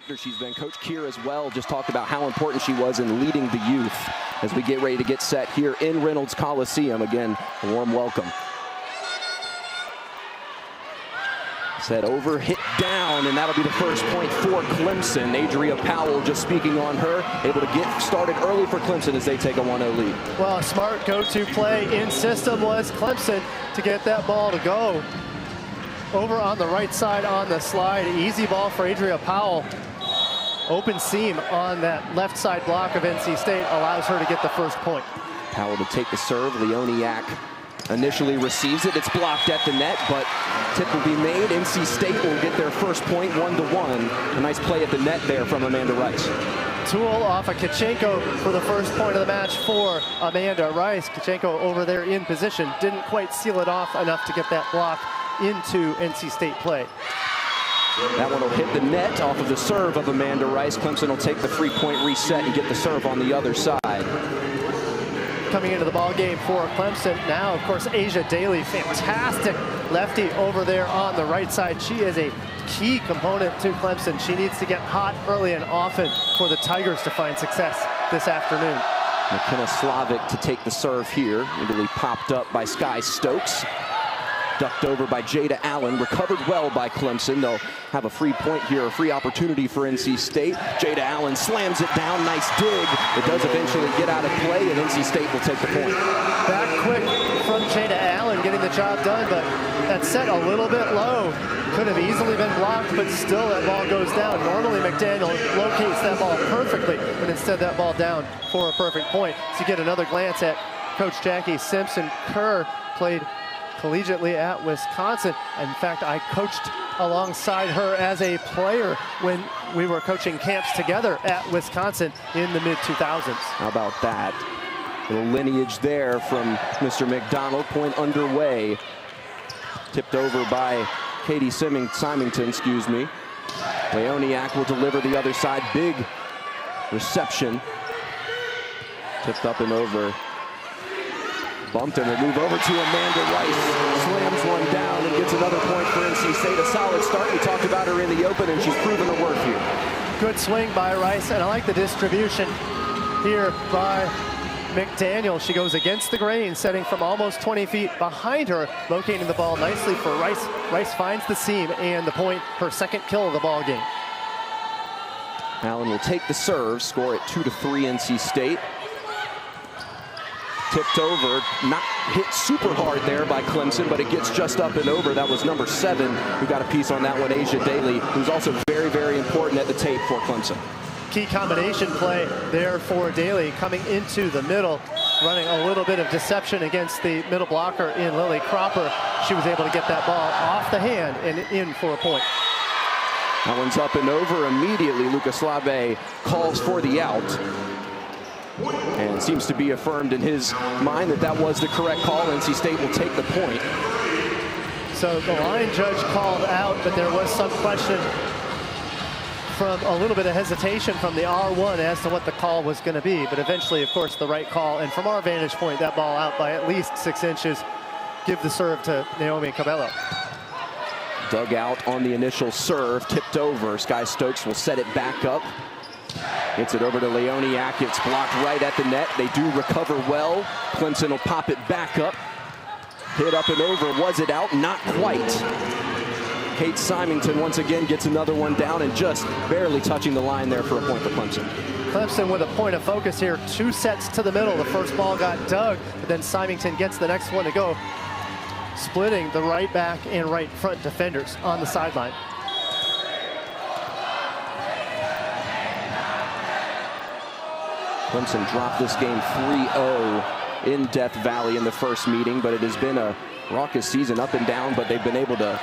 character she's been. Coach Keir as well just talked about how important she was in leading the youth as we get ready to get set here in Reynolds Coliseum. Again, a warm welcome. Set over, hit down, and that'll be the first point for Clemson. Adria Powell just speaking on her, able to get started early for Clemson as they take a 1-0 lead. Well, a smart go-to play in system was Clemson to get that ball to go. Over on the right side on the slide, easy ball for Adria Powell. Open seam on that left side block of NC State allows her to get the first point. Powell to take the serve. Leoniak initially receives it. It's blocked at the net, but tip will be made. NC State will get their first point, 1-1. A nice play at the net there from Amanda Rice. Tool off of Kachenko for the first point of the match for Amanda Rice. Kachenko over there in position. Didn't quite seal it off enough to get that block into NC State play. That one will hit the net off of the serve of Amanda Rice. Clemson will take the 3-point reset and get the serve on the other side. Coming into the ball game for Clemson now, of course, Asia Daly, fantastic lefty over there on the right side. She is a key component to Clemson. She needs to get hot early and often for the Tigers to find success this afternoon. McKenna Slavic to take the serve here. Immediately popped up by Sky Stokes. Ducked over by Jada Allen, recovered well by Clemson. They'll have a free point here, a free opportunity for NC State. Jada Allen slams it down, nice dig. It does eventually get out of play, and NC State will take the point. Back quick from Jada Allen, getting the job done, but that set a little bit low. Could have easily been blocked, but still that ball goes down. Normally McDaniel locates that ball perfectly, but instead that ball down for a perfect point. So you get another glance at Coach Jackie Simpson. Kerr played collegiately at Wisconsin. In fact, I coached alongside her as a player when we were coaching camps together at Wisconsin in the mid-2000s. How about that? Little lineage there from Mr. McDonald. Point underway. Tipped over by Katie Symington, excuse me. Leoniak will deliver the other side. Big reception. Tipped up and over. Bumped and will move over to Amanda Rice. Slams one down and gets another point for NC State. A solid start. We talked about her in the open, and she's proven her worth here. Good swing by Rice, and I like the distribution here by McDaniel. She goes against the grain, setting from almost 20 feet behind her, locating the ball nicely for Rice. Rice finds the seam and the point, her second kill of the ball game. Allen will take the serve, score at 2-3 NC State. Tipped over, not hit super hard there by Clemson, but it gets just up and over. That was number 7 who got a piece on that one, Asia Daly, who's also very, very important at the tape for Clemson. Key combination play there for Daly, coming into the middle, running a little bit of deception against the middle blocker in Lily Cropper. She was able to get that ball off the hand and in for a point. That one's up and over immediately. Lucas Slave calls for the out. And seems to be affirmed in his mind that that was the correct call. NC State will take the point. So the line judge called out, but there was some question from a little bit of hesitation from the R1 as to what the call was going to be. But eventually, of course, the right call. And from our vantage point, that ball out by at least 6 inches. Give the serve to Naomi Cabello. Dug out on the initial serve, tipped over. Sky Stokes will set it back up. Gets it over to Leoniak. It's blocked right at the net. They do recover well. Clemson will pop it back up. Hit up and over. Was it out? Not quite. Kate Symington once again gets another one down and just barely touching the line there for a point for Clemson. Clemson with a point of focus here. 2 sets to the middle. The first ball got dug, but then Symington gets the next one to go, splitting the right back and right front defenders on the sideline. Clemson dropped this game 3-0 in Death Valley in the first meeting, but it has been a raucous season up and down, but they've been able to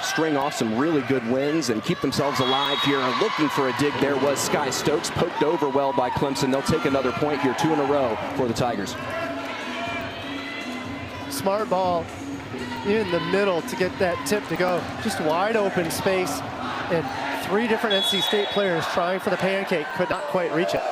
string off some really good wins and keep themselves alive here. Looking for a dig there was Sky Stokes, poked over well by Clemson. They'll take another point here, 2 in a row for the Tigers. Smart ball in the middle to get that tip to go. Just wide open space, and 3 different NC State players trying for the pancake, could not quite reach it.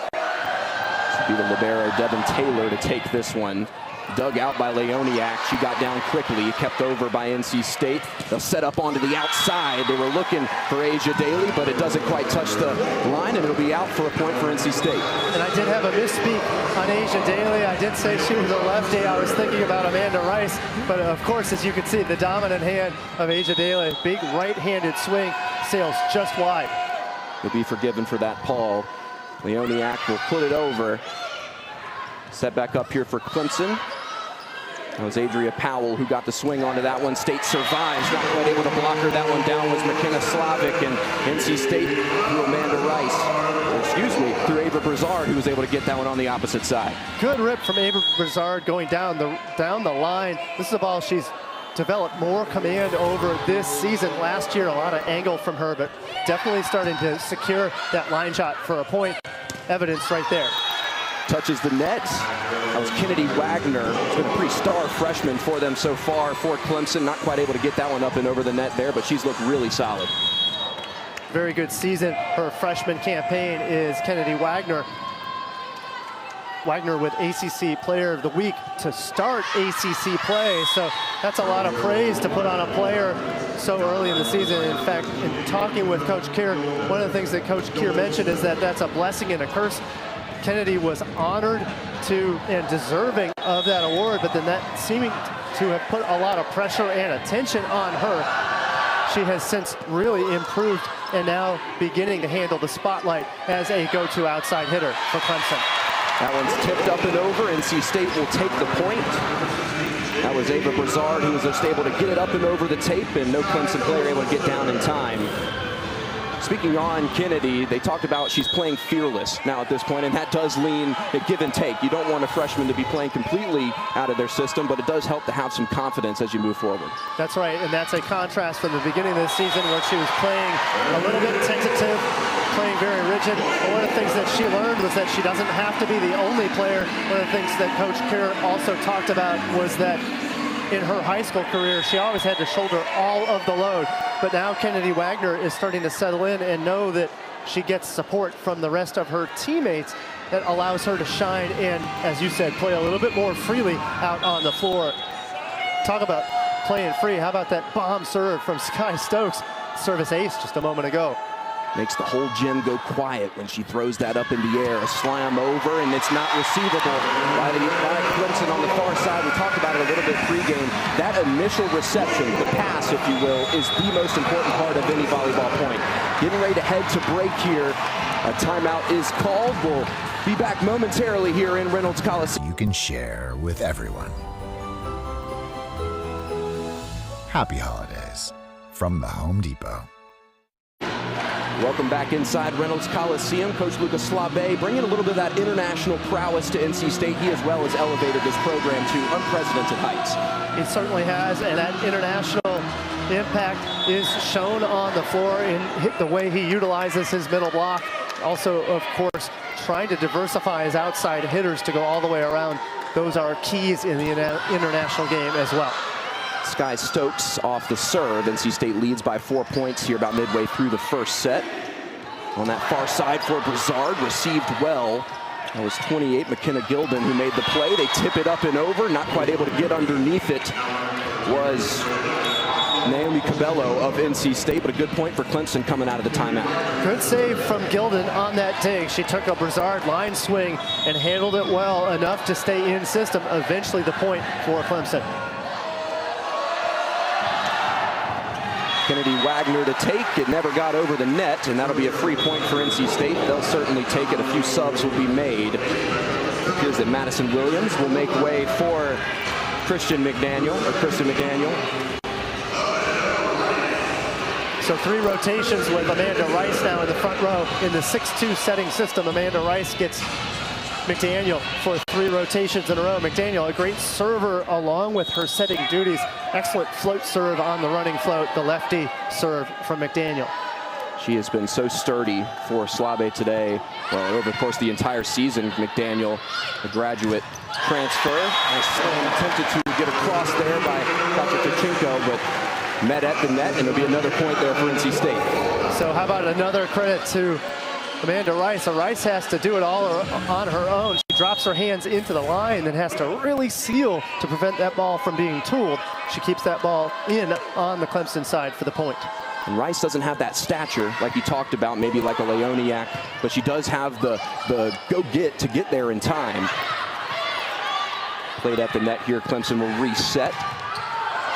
Be the libero Devin Taylor to take this one. dug out by Leoniak. She got down quickly, kept over by NC State. They'll set up onto the outside. They were looking for Asia Daly, but it doesn't quite touch the line, and it'll be out for a point for NC State. And I did have a misspeak on Asia Daly. I did say she was a lefty. I was thinking about Amanda Rice, but of course, as you can see, the dominant hand of Asia Daly, big right-handed swing, sails just wide. You'll be forgiven for that, Paul. Leoniak will put it over. Set back up here for Clemson. That was Adria Powell who got the swing onto that one. State survives, not quite able to block her. That one down was McKenna Slavic, and NC State through Amanda Rice. Excuse me, through Ava Brizard, who was able to get that one on the opposite side. Good rip from Ava Brizard going down the line. This is a ball she's developed more command over this season. Last year, a lot of angle from her, but definitely starting to secure that line shot for a point. Evidence right there. Touches the net. That was Kennedy Wagner. She's been a pretty star freshman for them so far for Clemson. Not quite able to get that one up and over the net there, but she's looked really solid. Very good season. Her freshman campaign is Kennedy Wagner. Wagner with ACC Player of the Week to start ACC play. So that's a lot of praise to put on a player so early in the season. In fact, in talking with Coach Keir, one of the things that Coach Keir mentioned is that that's a blessing and a curse. Kennedy was honored to and deserving of that award, but then that seeming to have put a lot of pressure and attention on her. She has since really improved and now beginning to handle the spotlight as a go-to outside hitter for Clemson. That one's tipped up and over. NC State will take the point. That was Ava Brizard who was just able to get it up and over the tape, and no Clemson player able to get down in time. Speaking on Kennedy, they talked about she's playing fearless now at this point, and that does lean a give and take. You don't want a freshman to be playing completely out of their system, but it does help to have some confidence as you move forward. That's right, and that's a contrast from the beginning of the season where she was playing a little bit tentative, playing very rigid. But one of the things that she learned was that she doesn't have to be the only player. One of the things that Coach Keir also talked about was that in her high school career, she always had to shoulder all of the load. But now Kennedy Wagner is starting to settle in and know that she gets support from the rest of her teammates that allows her to shine and, as you said, play a little bit more freely out on the floor. Talk about playing free. How about that bomb serve from Sky Stokes? Service ace just a moment ago. Makes the whole gym go quiet when she throws that up in the air. A slam over, and it's not receivable by Clemson on the far side. We talked about it a little bit pregame. That initial reception, the pass, if you will, is the most important part of any volleyball point. Getting ready to head to break here. A timeout is called. We'll be back momentarily here in Reynolds Coliseum. You can share with everyone. Happy holidays from the Home Depot. Welcome back inside Reynolds Coliseum. Coach Lucas Slabe bringing a little bit of that international prowess to NC State. He as well has elevated this program to unprecedented heights. He certainly has, and that international impact is shown on the floor in the way he utilizes his middle block. Also, of course, trying to diversify his outside hitters to go all the way around. Those are keys in the international game as well. Sky Stokes off the serve. NC State leads by 4 points here about midway through the first set. On that far side for Brizard, received well. That was 28, McKenna Gilden, who made the play. They tip it up and over, not quite able to get underneath it. Was Naomi Cabello of NC State, but a good point for Clemson coming out of the timeout. Good save from Gilden on that dig. She took a Brizard line swing and handled it well enough to stay in system. Eventually the point for Clemson. Kennedy Wagner to take. It never got over the net, and that'll be a free point for NC State. They'll certainly take it. A few subs will be made. It appears that Madison Williams will make way for Kristen McDaniel. So 3 rotations with Amanda Rice now in the front row. In the 6-2 setting system, Amanda Rice gets McDaniel for 3 rotations in a row. McDaniel, a great server along with her setting duties. Excellent float serve on the running float. The lefty serve from McDaniel. She has been so sturdy for Slabe today. Well, over the course of the entire season, McDaniel, a graduate transfer. Nice slam attempted to get across there by Kachetchenko, but met at the net, and it'll be another point there for NC State. So how about another credit to Amanda Rice. Rice has to do it all on her own. She drops her hands into the line and has to really seal to prevent that ball from being tooled. She keeps that ball in on the Clemson side for the point. And Rice doesn't have that stature like you talked about, maybe like a Leoniak, but she does have the go-get to get there in time. Played at the net here. Clemson will reset.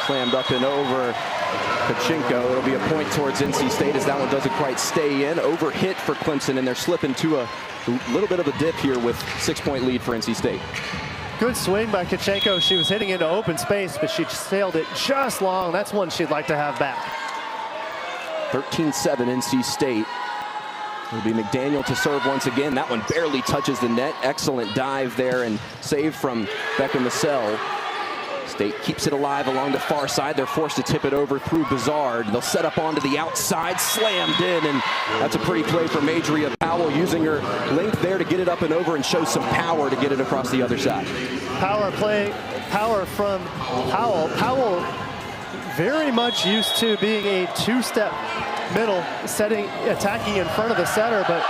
Slammed up and over Kachinko. It'll be a point towards NC State as that one doesn't quite stay in. Over hit for Clemson, and they're slipping to a little bit of a dip here with 6-point lead for NC State. Good swing by Kachinko. She was hitting into open space, but she sailed it just long. That's one she'd like to have back. 13-7 NC State. It'll be McDaniel to serve once again. That one barely touches the net. Excellent dive there and save from Becca Massell. State keeps it alive along the far side. They're forced to tip it over through Bizard. They'll set up onto the outside, slammed in, and that's a pretty play from Adria Powell, using her length there to get it up and over and show some power to get it across the other side. Power play, power from Powell. Powell very much used to being a two-step middle, attacking in front of the setter, but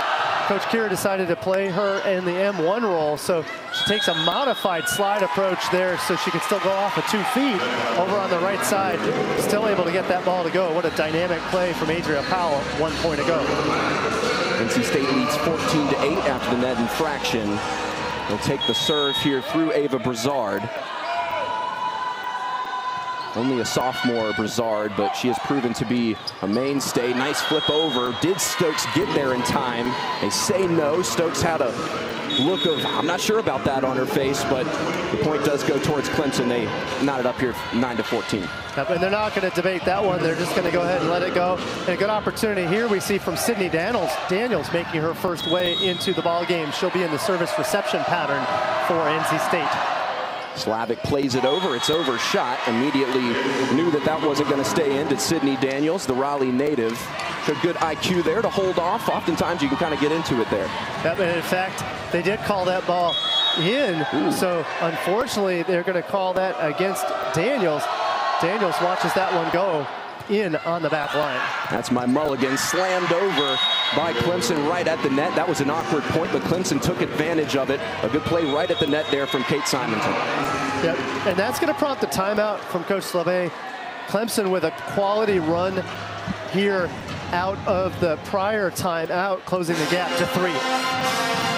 Coach Kira decided to play her in the M1 role, so she takes a modified slide approach there so she can still go off of 2 feet over on the right side, still able to get that ball to go. What a dynamic play from Adria Powell 1 point ago. NC State leads 14-8 after the net infraction. They'll take the serve here through Ava Brizard. Only a sophomore, Brizard, but she has proven to be a mainstay. Nice flip over. Did Stokes get there in time? They say no. Stokes had a look of, I'm not sure about that on her face, but the point does go towards Clemson. They knotted up here 9-14. Yep, and they're not going to debate that one. They're just going to go ahead and let it go. And a good opportunity here we see from Sydney Daniels making her first way into the ball game. She'll be in the service reception pattern for NC State. Slavic plays it over. It's overshot. Immediately knew that that wasn't going to stay in. Did Sydney Daniels, the Raleigh native. Showed good IQ there to hold off. Oftentimes you can kind of get into it there. Yep, and in fact, they did call that ball in. Ooh. So unfortunately, they're going to call that against Daniels. Daniels watches that one go in on the back line. That's my mulligan, slammed over by Clemson right at the net. That was an awkward point, but Clemson took advantage of it. A good play right at the net there from Kate Simonton. Yep, and that's going to prompt the timeout from Coach Slave. Clemson with a quality run here out of the prior timeout, closing the gap to 3.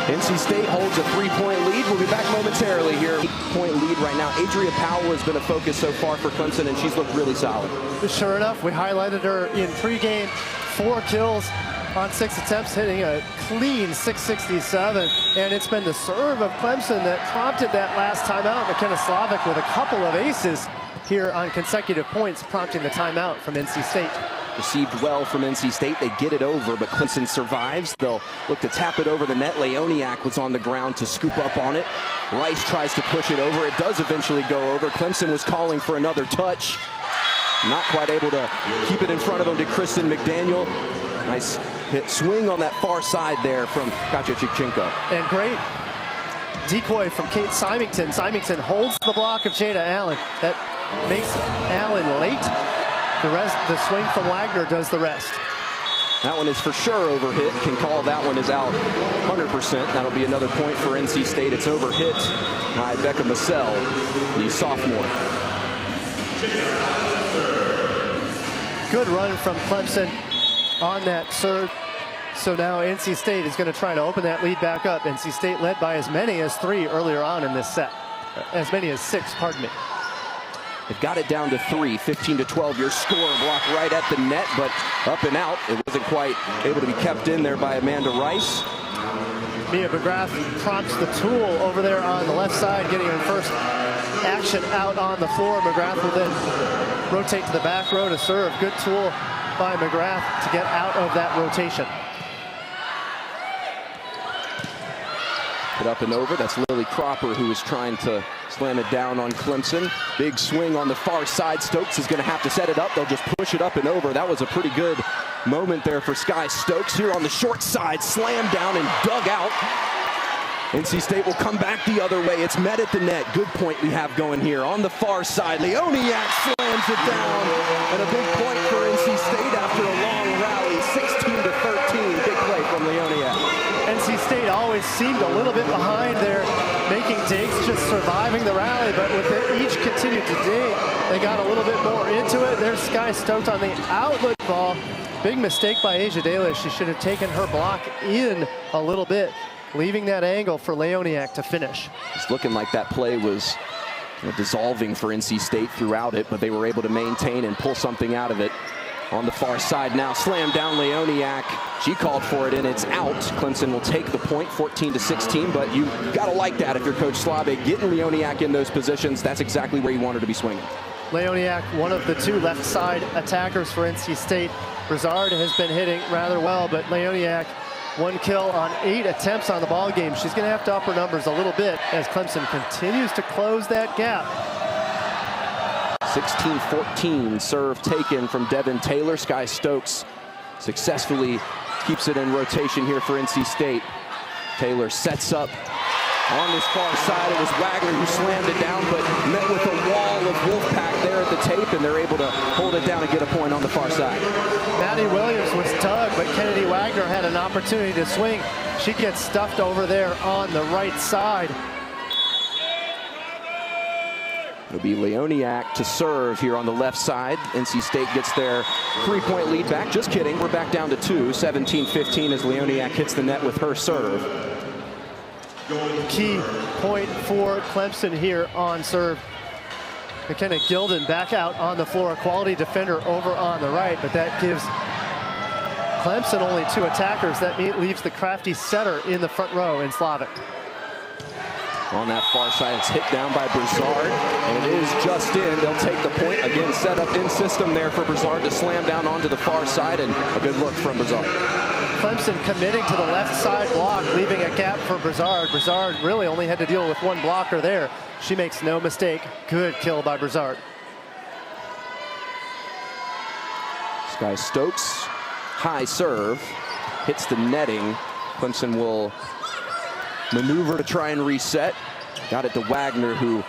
NC State holds a 3-point lead. We'll be back momentarily here. 8-point lead right now. Adria Powell has been a focus so far for Clemson, and she's looked really solid. Sure enough, we highlighted her in pregame. 4 kills on 6 attempts, hitting a clean 667. And it's been the serve of Clemson that prompted that last timeout. McKenna Slavic with a couple of aces here on consecutive points, prompting the timeout from NC State. Received well from NC State. They get it over, but Clemson survives. They'll look to tap it over the net. Leoniak was on the ground to scoop up on it. Rice tries to push it over. It does eventually go over. Clemson was calling for another touch. Not quite able to keep it in front of him to Kristen McDaniel. Nice hit swing on that far side there from Katja Chikchenko. And great decoy from Kate Symington. Symington holds the block of Jada Allen. That makes Allen late. The swing from Wagner does the rest. That one is for sure overhit. Can call that one is out 100%. That'll be another point for NC State. It's overhit by Becca Massell, the sophomore. Good run from Clemson on that serve. So now NC State is going to try to open that lead back up. NC State led by as many as 3 earlier on in this set. As many as 6, pardon me. They've got it down to 3, 15-12. Your score block right at the net, but up and out. It wasn't quite able to be kept in there by Amanda Rice. Mia McGrath prompts the tool over there on the left side, getting her first action out on the floor. McGrath will then rotate to the back row to serve. Good tool by McGrath to get out of that rotation. Put up and over. That's Lily Cropper who is trying to slam it down on Clemson. Big swing on the far side. Stokes is going to have to set it up. They'll just push it up and over. That was a pretty good moment there for Sky Stokes. Here on the short side, slammed down and dug out. NC State will come back the other way. It's met at the net. Good point we have going here on the far side. Leoniak slams it down. And a big point for NC State after a long rally. 16-13. Big play from Leoniak. NC State always seemed a little bit behind there, making digs, just surviving the rally, but with each continued to dig, they got a little bit more into it. There's Sky Stokes on the outlet ball. Big mistake by Asia Dalish. She should have taken her block in a little bit, leaving that angle for Leoniak to finish. It's looking like that play was dissolving for NC State throughout it, but they were able to maintain and pull something out of it. On the far side now, slam down Leoniak. She called for it and it's out. Clemson will take the point, 14-16, but you gotta like that if you're Coach Slavik. Getting Leoniak in those positions, that's exactly where you want her to be swinging. Leoniak, one of the two left side attackers for NC State. Brizard has been hitting rather well, but Leoniak, 1 kill on 8 attempts on the ball game. She's gonna have to up her numbers a little bit as Clemson continues to close that gap. 16-14, serve taken from Devin Taylor. Sky Stokes successfully keeps it in rotation here for NC State. Taylor sets up on this far side. It was Wagner who slammed it down, but met with a wall of Wolfpack there at the tape, and they're able to hold it down and get a point on the far side. Maddie Williams was tugged, but Kennedy Wagner had an opportunity to swing. She gets stuffed over there on the right side. It'll be Leoniak to serve here on the left side. NC State gets their 3-point lead back. Just kidding, we're back down to 2. 17-15 as Leoniak hits the net with her serve. Key point for Clemson here on serve. McKenna Gilden back out on the floor. A quality defender over on the right, but that gives Clemson only 2 attackers. That leaves the crafty setter in the front row in Slavik. On that far side, it's hit down by Brizard, and it is just in. They'll take the point. Again, set up in system there for Brizard to slam down onto the far side, and a good look from Brizard. Clemson committing to the left side block, leaving a gap for Brizard. Brizard really only had to deal with 1 blocker there. She makes no mistake. Good kill by Brizard. Sky Stokes, high serve, hits the netting. Clemson will maneuver to try and reset. Got it to Wagner, who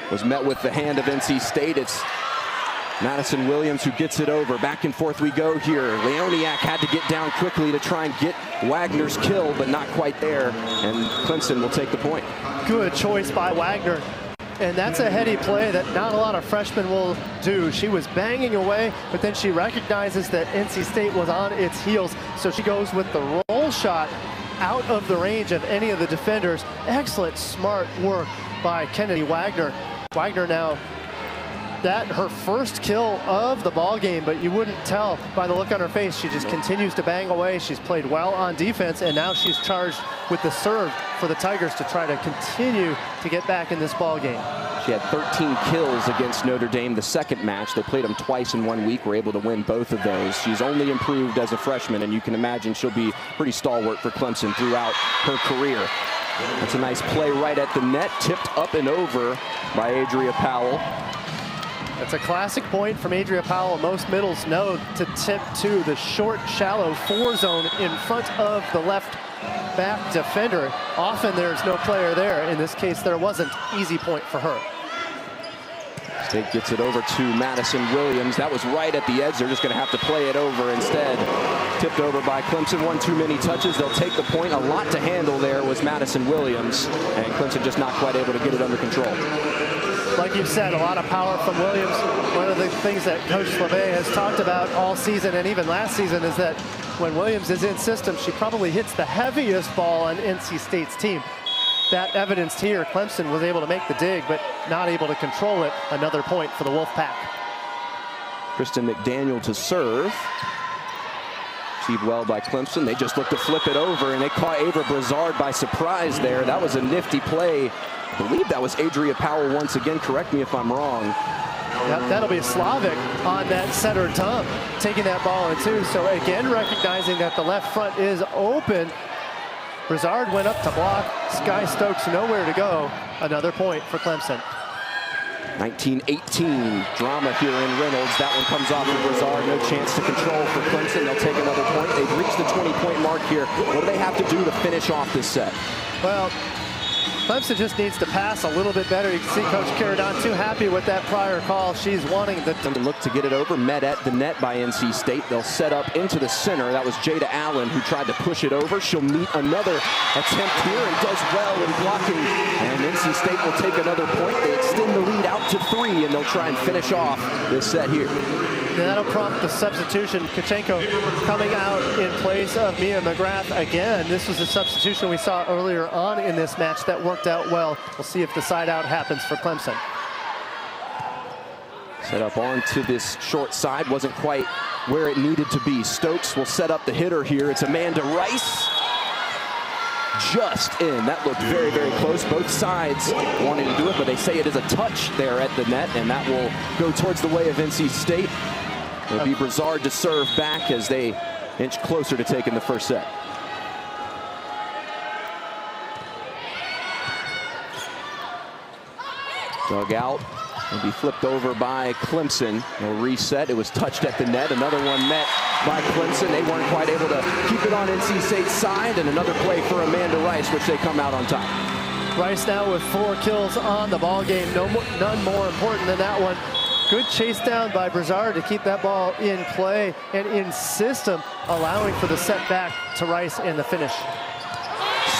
was met with the hand of NC State. It's Madison Williams who gets it over. Back and forth we go here. Leoniak had to get down quickly to try and get Wagner's kill, but not quite there. And Clemson will take the point. Good choice by Wagner. And that's a heady play that not a lot of freshmen will do. She was banging away, but then she recognizes that NC State was on its heels. So she goes with the roll shot out of the range of any of the defenders. Excellent, smart work by Kennedy Wagner. Wagner now, that her first kill of the ball game, but you wouldn't tell by the look on her face. She just continues to bang away. She's played well on defense, and now she's charged with the serve for the Tigers to try to continue to get back in this ball game. She had 13 kills against Notre Dame the second match. They played them twice in 1 week, were able to win both of those. She's only improved as a freshman, and you can imagine she'll be pretty stalwart for Clemson throughout her career. That's a nice play right at the net, tipped up and over by Adria Powell. That's a classic point from Adria Powell. Most middles know to tip to the short, shallow 4 zone in front of the left back defender. Often there's no player there. In this case, there wasn't. Easy point for her. State gets it over to Madison Williams. That was right at the edge. They're just going to have to play it over instead. Tipped over by Clemson. 1 too many touches. They'll take the point. A lot to handle there was Madison Williams, and Clemson just not quite able to get it under control. Like you said, a lot of power from Williams. One of the things that Coach LeVay has talked about all season and even last season is that when Williams is in system, she probably hits the heaviest ball on NC State's team. That evidenced here. Clemson was able to make the dig, but not able to control it. Another point for the Wolfpack. Kristen McDaniel to serve. Received well by Clemson. They just look to flip it over, and they caught Ava Brizard by surprise there. That was a nifty play. I believe that was Adria Powell once again. Correct me if I'm wrong. Yep, that'll be Slavik on that center dump, taking that ball in 2. So again, recognizing that the left front is open. Brizard went up to block. Sky Stokes nowhere to go. Another point for Clemson. 19-18, drama here in Reynolds. That one comes off of Brizard. No chance to control for Clemson. They'll take another point. They've reached the 20-point mark here. What do they have to do to finish off this set? Well, Clemson just needs to pass a little bit better. You can see Coach Carradon too happy with that prior call. She's wanting the... Look to get it over, met at the net by NC State. They'll set up into the center. That was Jada Allen who tried to push it over. She'll meet another attempt here and does well in blocking. And NC State will take another point. They extend the lead out to 3, and they'll try and finish off this set here. And that'll prompt the substitution. Kachenko coming out in place of Mia McGrath again. This was a substitution we saw earlier on in this match that worked out well. We'll see if the side out happens for Clemson. Set up onto this short side, wasn't quite where it needed to be. Stokes will set up the hitter here. It's Amanda Rice. Just in. That looked very, very close. Both sides wanting to do it, but they say it is a touch there at the net, and that will go towards the way of NC State. It'll be Brizard to serve back as they inch closer to taking the first set. Dug out. Will be flipped over by Clemson. They'll reset. It was touched at the net. Another one met by Clemson. They weren't quite able to keep it on NC State's side. And another play for Amanda Rice, which they come out on top. Rice now with 4 kills on the ball game. None more important than that one. Good chase down by Brizard to keep that ball in play and in system, allowing for the setback to Rice and the finish.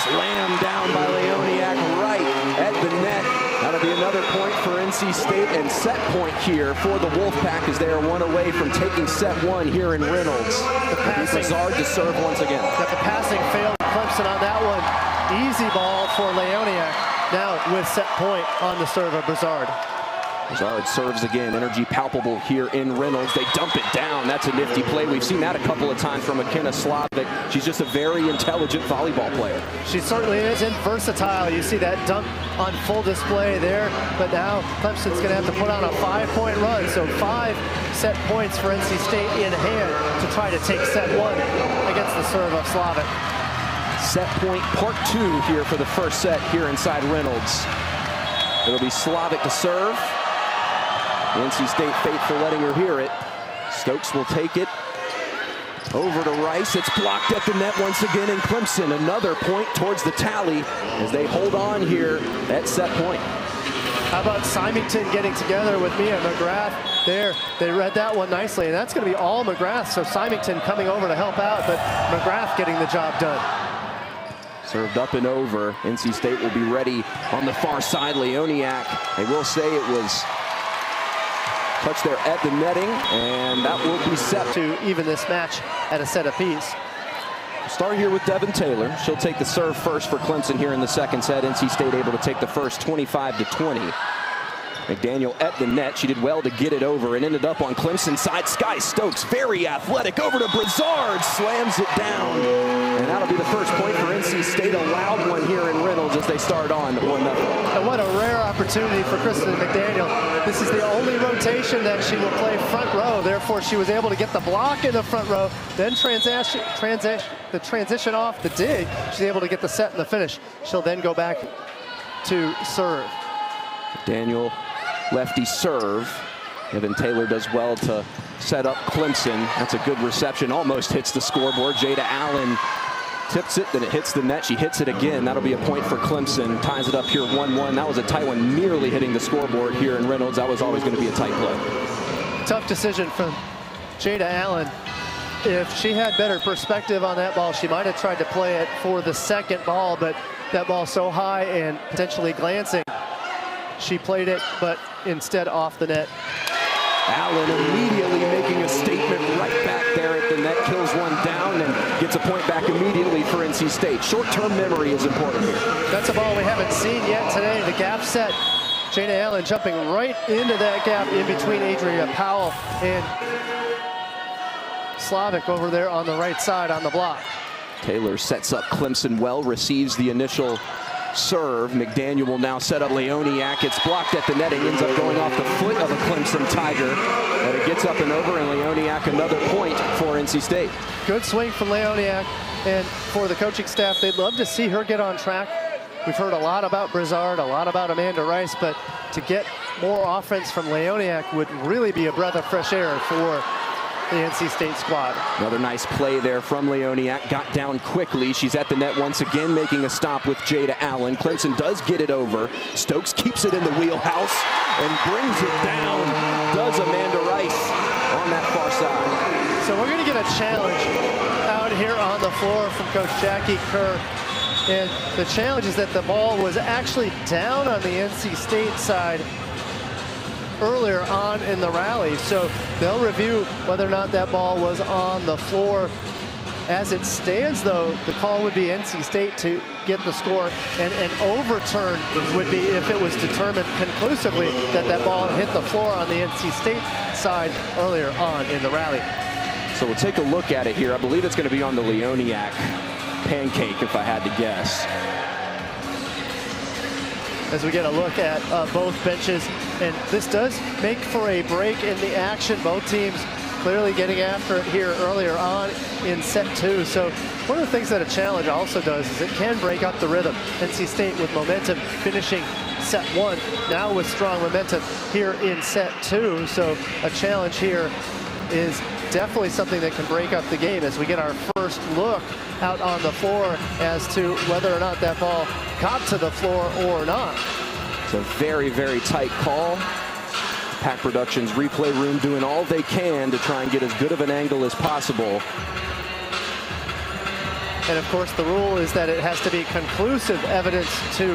Slammed down by Leoniak right at the net. That'll be another point for NC State, and set point here for the Wolfpack as they are 1 away from taking set 1 here in Reynolds. The passing, Brizard to serve once again. Got the passing failed Clemson on that one. Easy ball for Leoniak. Now with set point on the serve of Brizard. Brizard serves again. Energy palpable here in Reynolds. They dump it down. That's a nifty play. We've seen that a couple of times from McKenna Slavic. She's just a very intelligent volleyball player. She certainly is, and versatile. You see that dunk on full display there, but now Clemson's going to have to put on a 5-point run. So 5 set points for NC State in hand to try to take set 1 against the serve of Slavic. Set point part 2 here for the first set here inside Reynolds. It'll be Slavic to serve. NC State faithful letting her hear it. Stokes will take it over to Rice. It's blocked at the net once again, and Clemson another point towards the tally as they hold on here at set point. How about Symington getting together with Mia McGrath there? They read that one nicely, and that's going to be all McGrath. So Symington coming over to help out, but McGrath getting the job done. Served up and over. NC State will be ready on the far side. Leoniak, they will say it was touch there at the netting, and that will be set to even this match at a set apiece. Start here with Devin Taylor. She'll take the serve first for Clemson here in the second set. NC State able to take the first 25-20. McDaniel at the net. She did well to get it over and ended up on Clemson's side. Sky Stokes, very athletic, over to Brizard, slams it down. And that'll be the first point for NC State. A loud one here in Reynolds as they start on 1-0. And what a rare opportunity for Kristen McDaniel. This is the only rotation that she will play front row. Therefore, she was able to get the block in the front row, then transition off the dig. She's able to get the set and the finish. She'll then go back to serve. McDaniel, lefty serve. Devin Taylor does well to set up Clemson. That's a good reception. Almost hits the scoreboard. Jada Allen tips it, then it hits the net. She hits it again. That'll be a point for Clemson. Ties it up here 1-1. That was a tight one, nearly hitting the scoreboard here in Reynolds. That was always going to be a tight play. Tough decision from Jada Allen. If she had better perspective on that ball, she might have tried to play it for the second ball, but that ball so high and potentially glancing. She played it, but instead off the net. Allen immediately making a statement right back there at the net, kills one down and gets a point back immediately for NC State. Short-term memory is important here. That's a ball we haven't seen yet today. The gap set. Jada Allen jumping right into that gap in between Adria Powell and Slavic over there on the right side on the block. Taylor sets up Clemson well, receives the initial serve. McDaniel will now set up Leoniak. It's blocked at the netting, ends up going off the foot of a Clemson Tiger. But it gets up and over, and Leoniak another point for NC State. Good swing from Leoniak, and for the coaching staff, they'd love to see her get on track. We've heard a lot about Brizard, a lot about Amanda Rice, but to get more offense from Leoniak would really be a breath of fresh air for the NC State squad. Another nice play there from Leoniak. Got down quickly. She's at the net once again, making a stop with Jada Allen. Clemson does get it over. Stokes keeps it in the wheelhouse and brings it down. Does Amanda Rice on that far side. So we're going to get a challenge out here on the floor from Coach Jackie Kerr. And the challenge is that the ball was actually down on the NC State side earlier on in the rally. So they'll review whether or not that ball was on the floor. As it stands, though, the call would be NC State to get the score, and an overturn would be if it was determined conclusively that that ball hit the floor on the NC State side earlier on in the rally. So we'll take a look at it here. I believe it's going to be on the Leoniak pancake, if I had to guess. As we get a look at both benches, and this does make for a break in the action. Both teams clearly getting after it here earlier on in set 2. So one of the things that a challenge also does is it can break up the rhythm. NC State with momentum finishing set 1, now with strong momentum here in set 2. So a challenge here is definitely something that can break up the game as we get our first look out on the floor as to whether or not that ball got to the floor or not. It's a very, very tight call. Pack Productions replay room doing all they can to try and get as good of an angle as possible. And of course the rule is that it has to be conclusive evidence to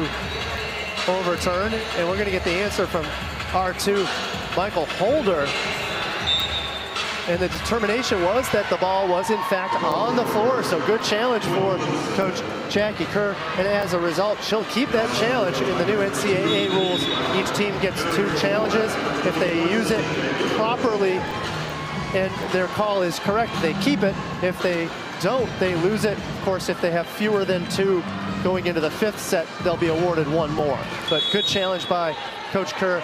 overturn, and we're going to get the answer from R2 Michael Holder. And the determination was that the ball was in fact on the floor. So good challenge for Coach Jackie Kerr. And as a result, she'll keep that challenge in the new NCAA rules. Each team gets 2 challenges. If they use it properly and their call is correct, they keep it. If they don't, they lose it. Of course, if they have fewer than 2 going into the 5th set, they'll be awarded 1 more. But good challenge by Coach Kerr.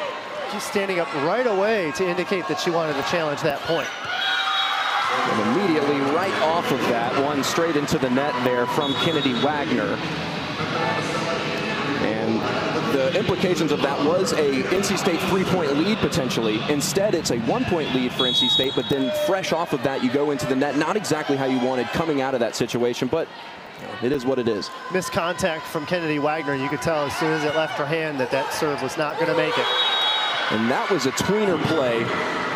She's standing up right away to indicate that she wanted to challenge that point. And immediately right off of that, one straight into the net there from Kennedy Wagner. And the implications of that was a NC State 3-point lead potentially. Instead, it's a 1-point lead for NC State, but then fresh off of that, you go into the net. Not exactly how you wanted coming out of that situation, but it is what it is. Missed contact from Kennedy Wagner. You could tell as soon as it left her hand that that serve was not going to make it. And that was a tweener play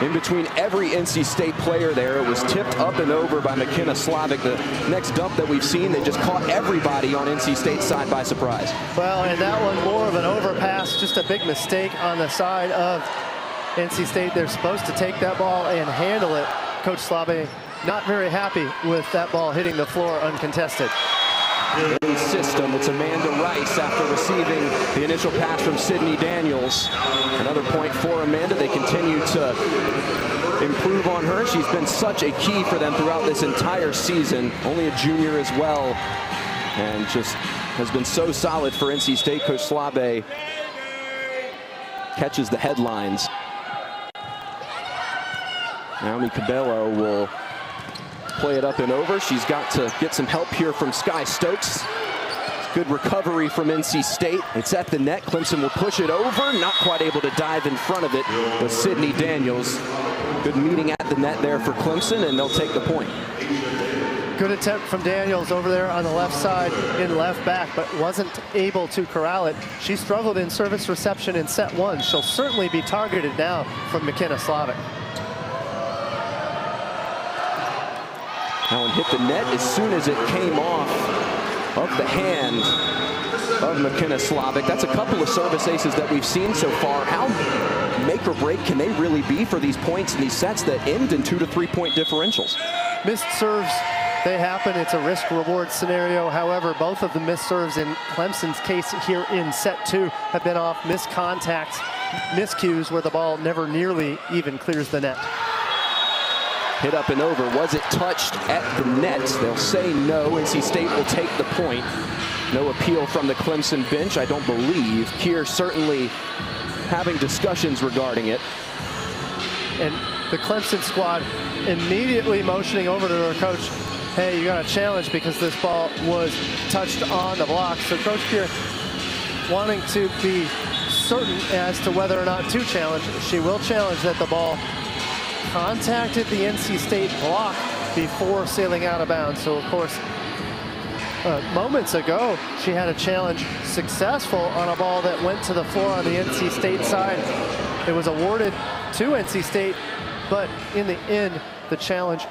in between every NC State player there. It was tipped up and over by McKenna Slavic. The next dump that we've seen, they just caught everybody on NC State's side by surprise. Well, and that one more of an overpass, just a big mistake on the side of NC State. They're supposed to take that ball and handle it. Coach Slavic not very happy with that ball hitting the floor uncontested. In system, it's Amanda Rice after receiving the initial pass from Sydney Daniels. Another point for Amanda. They continue to improve on her. She's been such a key for them throughout this entire season. Only a junior as well, and just has been so solid for NC State. Coach Slabe catches the headlines. Naomi Cabello will play it up and over. She's got to get some help here from Sky Stokes. Good recovery from NC State. It's at the net. Clemson will push it over. Not quite able to dive in front of it with Sydney Daniels. Good meeting at the net there for Clemson, and they'll take the point. Good attempt from Daniels over there on the left side in left back, but wasn't able to corral it. She struggled in service reception in set 1. She'll certainly be targeted now from McKenna Slavic. That one hit the net as soon as it came off of the hand of McKenna Slavic. That's a couple of service aces that we've seen so far. How make or break can they really be for these points in these sets that end in 2 to 3 point differentials? Missed serves, they happen. It's a risk-reward scenario. However, both of the missed serves in Clemson's case here in set 2 have been off missed contacts, miscues where the ball never nearly even clears the net. Hit up and over. Was it touched at the net? They'll say no. NC State will take the point. No appeal from the Clemson bench, I don't believe. Keir certainly having discussions regarding it. And the Clemson squad immediately motioning over to their coach, hey, you got a challenge because this ball was touched on the block. So Coach Keir wanting to be certain as to whether or not to challenge. She will challenge that the ball contacted the NC State block before sailing out of bounds. So, of course, moments ago, she had a challenge successful on a ball that went to the floor on the NC State side. It was awarded to NC State, but in the end, the challenge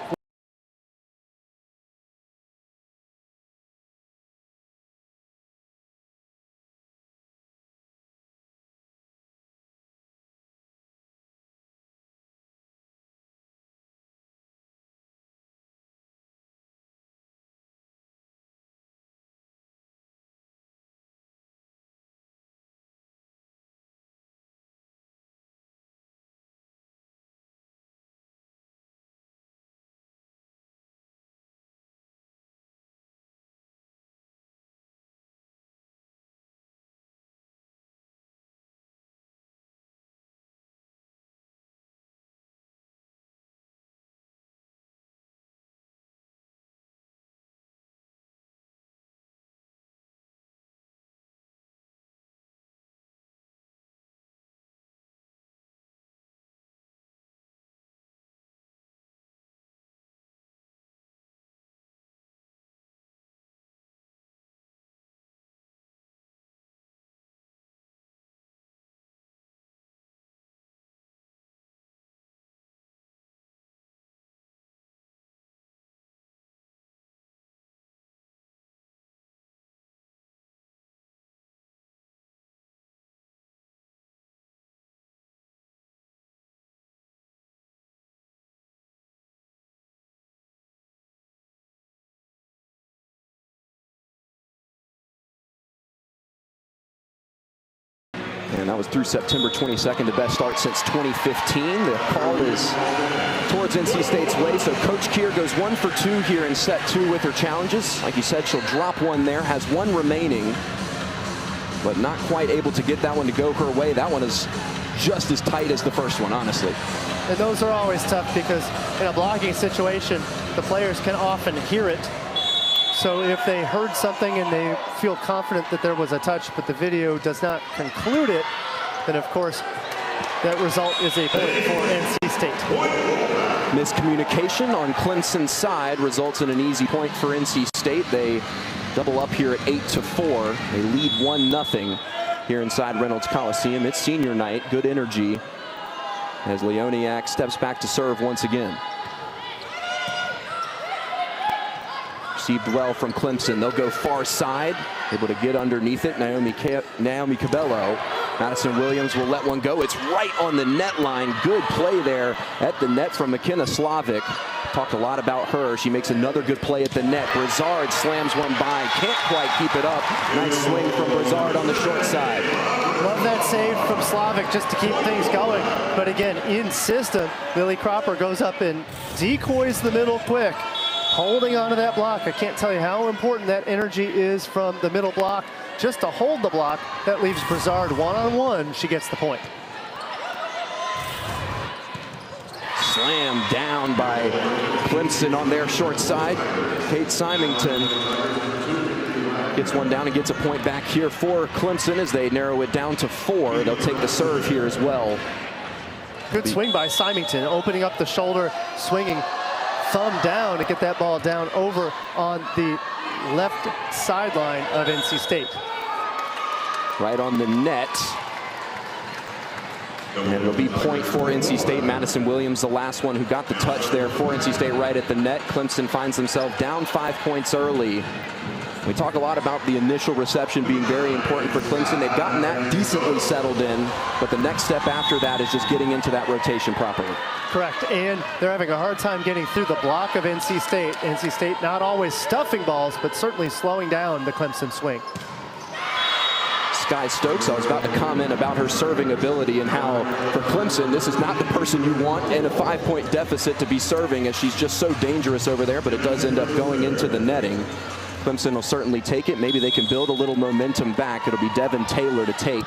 And that was through September 22nd, the best start since 2015. The call is towards NC State's way. So Coach Keir goes 1 for 2 here in set 2 with her challenges. Like you said, she'll drop one there, has one remaining, but not quite able to get that one to go her way. That one is just as tight as the first one, honestly. And those are always tough because in a blocking situation, the players can often hear it. So if they heard something and they feel confident that there was a touch, but the video does not conclude it, then of course that result is a point for NC State. Miscommunication on Clemson's side results in an easy point for NC State. They double up here at 8-4. They lead 1-0 here inside Reynolds Coliseum. It's senior night. Good energy as Leoniak steps back to serve once again. Received well from Clemson. They'll go far side, able to get underneath it. Naomi Cabello. Madison Williams will let one go. It's right on the net line. Good play there at the net from McKenna Slavic. Talked a lot about her. She makes another good play at the net. Brizard slams one by. Can't quite keep it up. Nice swing from Brizard on the short side. Love that save from Slavic just to keep things going. But again, in system, Lily Cropper goes up and decoys the middle quick. Holding onto that block. I can't tell you how important that energy is from the middle block. Just to hold the block, that leaves Brizard one-on-one. She gets the point. Slammed down by Clemson on their short side. Kate Symington gets one down and gets a point back here for Clemson as they narrow it down to 4. They'll take the serve here as well. Good swing by Symington, opening up the shoulder, swinging thumb down to get that ball down over on the left sideline of NC State. Right on the net. And it'll be point for NC State. Madison Williams, the last one who got the touch there for NC State right at the net. Clemson finds themselves down 5 points early. We talk a lot about the initial reception being very important for Clemson. They've gotten that decently settled in, but the next step after that is just getting into that rotation properly. Correct, and they're having a hard time getting through the block of NC State. NC State not always stuffing balls, but certainly slowing down the Clemson swing. Sky Stokes, I was about to comment about her serving ability and how for Clemson, this is not the person you want in a 5-point deficit to be serving, as she's just so dangerous over there, but it does end up going into the netting. Clemson will certainly take it. Maybe they can build a little momentum back. It'll be Devin Taylor to take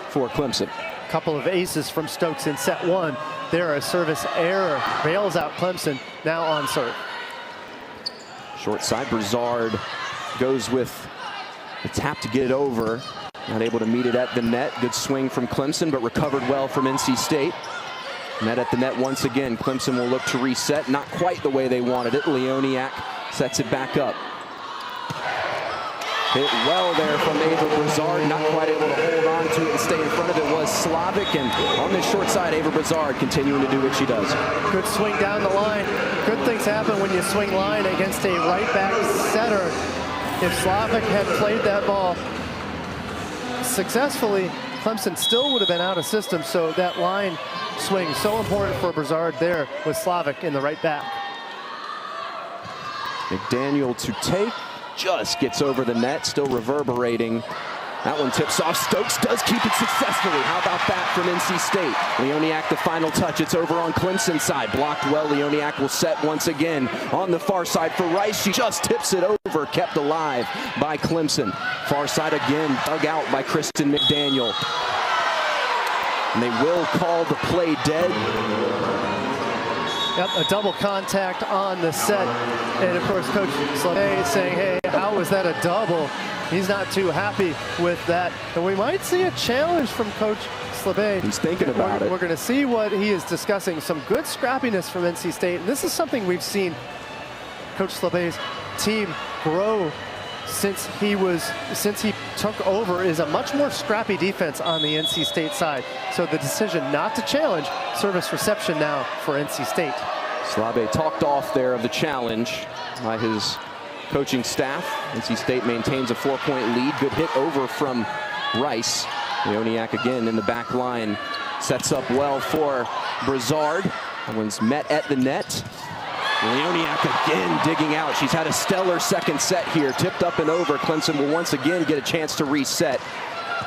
for Clemson. Couple of aces from Stokes in set 1. There, a service error bails out Clemson, now on serve. Short side, Brizard goes with the tap to get it over. Not able to meet it at the net. Good swing from Clemson, but recovered well from NC State. Net at the net once again. Clemson will look to reset. Not quite the way they wanted it. Leoniak sets it back up. Hit well there from Ava Brazard, not quite able to hold on to it and stay in front of it was Slavic, and on this short side, Ava Brazard continuing to do what she does. Good swing down the line. Good things happen when you swing line against a right back setter. If Slavic had played that ball successfully, Clemson still would have been out of system, so that line swing so important for Brazard there with Slavic in the right back. McDaniel to take. Just gets over the net, still reverberating. That one tips off. Stokes does keep it successfully. How about that from NC State? Leoniak, the final touch. It's over on Clemson's side. Blocked well. Leoniak will set once again on the far side for Rice. She just tips it over. Kept alive by Clemson. Far side again. Dug out by Kristen McDaniel. And they will call the play dead. Yep, a double contact on the set. And of course, Coach Slade saying, hey, how was that a double? He's not too happy with that. And we might see a challenge from Coach Slade. He's thinking about it. We're going to see what he is discussing. Some good scrappiness from NC State. And this is something we've seen Coach Slade's team grow since he took over, is a much more scrappy defense on the NC State side. So the decision not to challenge, service reception now for NC State. Slabe talked off there of the challenge by his coaching staff. NC State maintains a 4-point lead. Good hit over from Rice. Leoniak again in the back line. Sets up well for Brazard. That one's met at the net. Leoniak again digging out. She's had a stellar second set here. Tipped up and over. Clemson will once again get a chance to reset.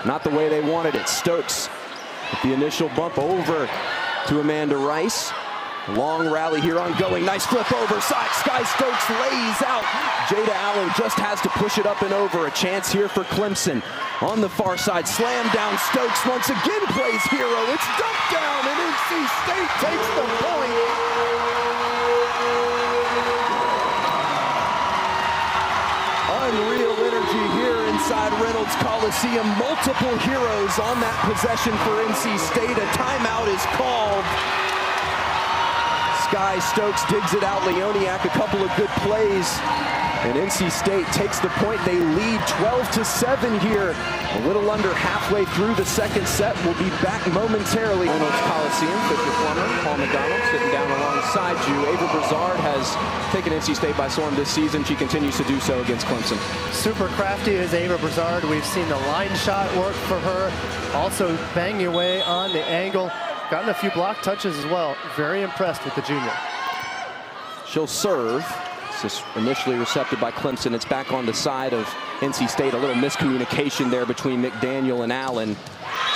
Not the way they wanted it. Stokes with the initial bump over to Amanda Rice. Long rally here ongoing. Nice flip over. Sky Stokes lays out. Jada Allen just has to push it up and over. A chance here for Clemson. On the far side, slam down. Stokes once again plays hero. It's dumped down and NC State takes the point. Unreal energy here inside Reynolds Coliseum. Multiple heroes on that possession for NC State. A timeout is called. Sky Stokes digs it out. Leoniak, a couple of good plays. And NC State takes the point. They lead 12-7 here. A little under halfway through the second set. We'll be back momentarily. Reynolds Coliseum, Fisher Plummer, Paul McDonald sitting down alongside you. Ava Brazard has taken NC State by storm this season. She continues to do so against Clemson. Super crafty is Ava Brazard. We've seen the line shot work for her. Also banging away on the angle. Gotten a few block touches as well. Very impressed with the junior. She'll serve. This is initially recepted by Clemson. It's back on the side of NC State. A little miscommunication there between McDaniel and Allen.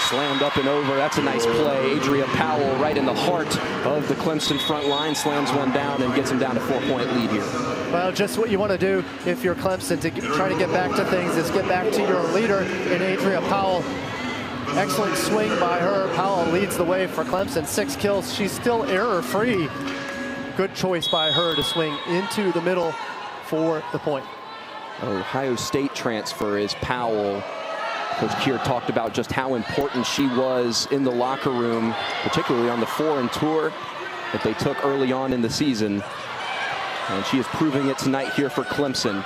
Slammed up and over. That's a nice play. Adria Powell right in the heart of the Clemson front line. Slams one down and gets him down to 4-point lead here. Well, just what you want to do if you're Clemson to try to get back to things is get back to your leader in Adria Powell. Excellent swing by her. Powell leads the way for Clemson. 6 kills. She's still error-free. Good choice by her to swing into the middle for the point. Ohio State transfer is Powell. Coach Keir talked about just how important she was in the locker room, particularly on the foreign tour that they took early on in the season. And she is proving it tonight here for Clemson.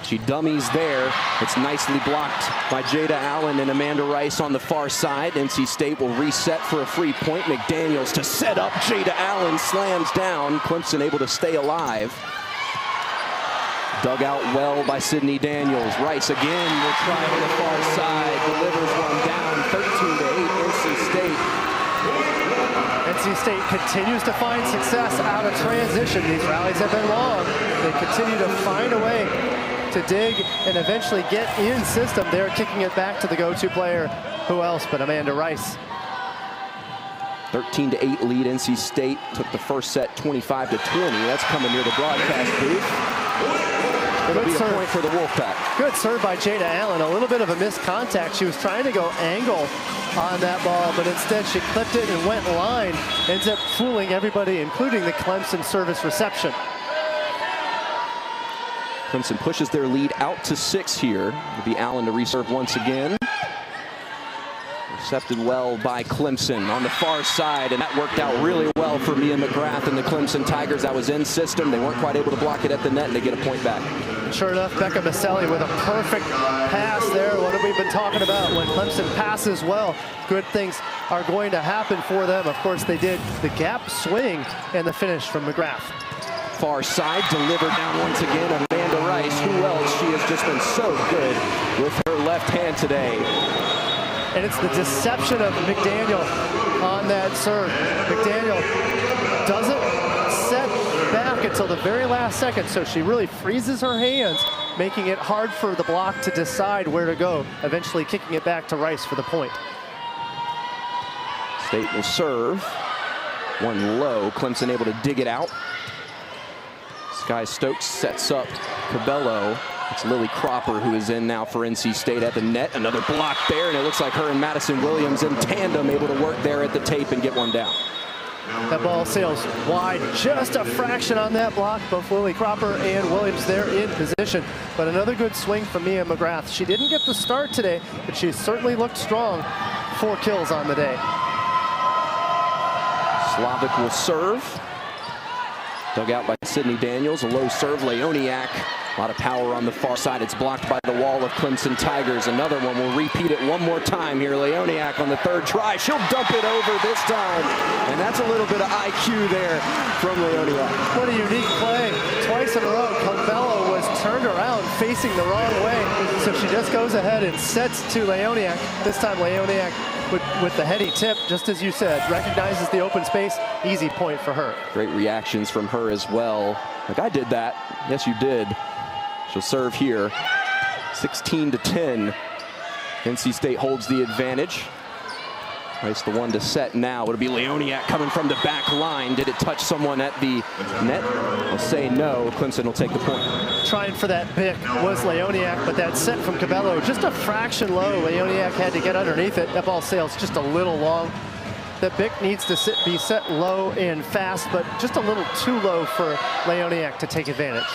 She dummies there. It's nicely blocked by Jada Allen and Amanda Rice on the far side. NC State will reset for a free point. McDaniels to set up. Jada Allen slams down. Clemson able to stay alive. Dug out well by Sydney Daniels. Rice again will try on the far side. Delivers one down. 13-8 NC State. NC State continues to find success out of transition. These rallies have been long. They continue to find a way to dig and eventually get in system. They're kicking it back to the go-to player. Who else but Amanda Rice? 13-8 lead. NC State took the first set 25-20. That's coming near the broadcast booth. It'll be a point for the Wolfpack. Good serve by Jada Allen. A little bit of a missed contact. She was trying to go angle on that ball, but instead she clipped it and went line. Ends up fooling everybody, including the Clemson service reception. Clemson pushes their lead out to 6 here. It'll be Allen to reserve once again. Intercepted well by Clemson on the far side, and that worked out really well for Mia McGrath and the Clemson Tigers. That was in system. They weren't quite able to block it at the net, and they get a point back. Sure enough, Becca Maselli with a perfect pass there. What have we been talking about? When Clemson passes well, good things are going to happen for them. Of course, they did the gap swing and the finish from McGrath. Far side, delivered down once again. Amanda Rice, who else? She has just been so good with her left hand today. And it's the deception of McDaniel on that serve. McDaniel doesn't set back until the very last second, so she really freezes her hands, making it hard for the block to decide where to go, eventually kicking it back to Rice for the point. State will serve. One low, Clemson able to dig it out. Sky Stokes sets up Cabello. It's Lily Cropper who is in now for NC State at the net. Another block there, and it looks like her and Madison Williams in tandem able to work there at the tape and get one down. That ball sails wide, just a fraction on that block. Both Lily Cropper and Williams there in position. But another good swing from Mia McGrath. She didn't get the start today, but she certainly looked strong. 4 kills on the day. Slavic will serve. Dug out by Sydney Daniels. A low serve, Leoniak. A lot of power on the far side. It's blocked by the wall of Clemson Tigers. Another one. We'll repeat it one more time here. Leoniak on the third try. She'll dump it over this time. And that's a little bit of IQ there from Leoniak. What a unique play. Twice in a row, Cabello was turned around facing the wrong way. So she just goes ahead and sets to Leoniak. This time Leoniak with the heady tip, just as you said, recognizes the open space. Easy point for her. Great reactions from her as well. Like, I did that. Yes, you did. She'll serve here. 16-10. NC State holds the advantage. Rice the one to set now. It'll be Leoniak coming from the back line. Did it touch someone at the net? I'll say no. Clemson will take the point. Trying for that pick was Leoniak, but that set from Cabello just a fraction low. Leoniak had to get underneath it. That ball sails just a little long. The pick needs to be set low and fast, but just a little too low for Leoniak to take advantage.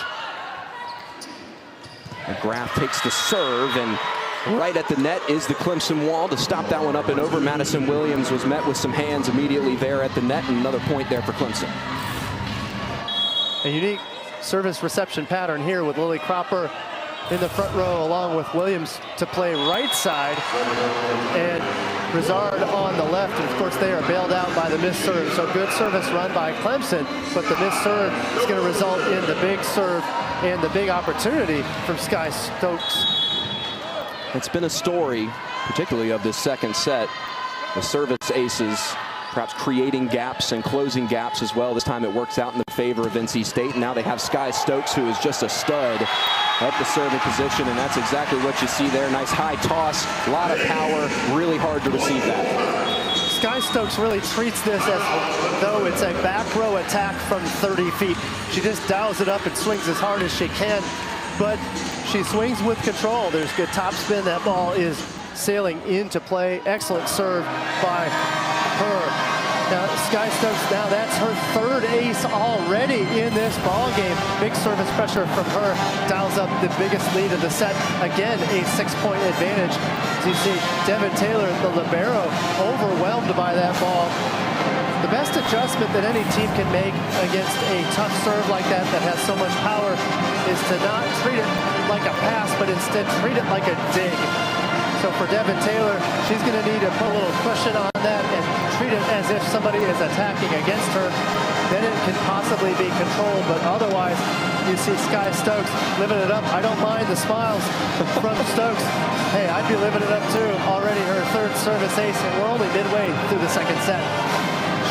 McGrath takes the serve, and right at the net is the Clemson wall to stop that one up and over. Madison Williams was met with some hands immediately there at the net, and another point there for Clemson. A unique service reception pattern here with Lily Cropper in the front row along with Williams to play right side and Brizard on the left. And of course they are bailed out by the missed serve. So good service run by Clemson, but the missed serve is going to result in the big serve and the big opportunity from Sky Stokes. It's been a story, particularly of this second set. The service aces perhaps creating gaps and closing gaps as well. This time it works out in the favor of NC State. And now they have Sky Stokes, who is just a stud at the serving position, and that's exactly what you see there. Nice high toss, a lot of power, really hard to receive that. Sky Stokes really treats this as though it's a back row attack from 30 feet. She just dials it up and swings as hard as she can, but she swings with control. There's good topspin. That ball is sailing into play. Excellent serve by her. Now, Sky Stokes, now that's her third ace already in this ball game. Big service pressure from her dials up the biggest lead of the set. Again, a 6-point advantage. As you see, Devin Taylor, the libero, overwhelmed by that ball. The best adjustment that any team can make against a tough serve like that has so much power is to not treat it like a pass, but instead treat it like a dig. So for Devin Taylor, she's going to need to put a little cushion on that and treat it as if somebody is attacking against her. Then it can possibly be controlled, but otherwise, you see Sky Stokes living it up. I don't mind the smiles from Stokes. Hey, I'd be living it up too. Already her third service ace, and we're only midway through the second set.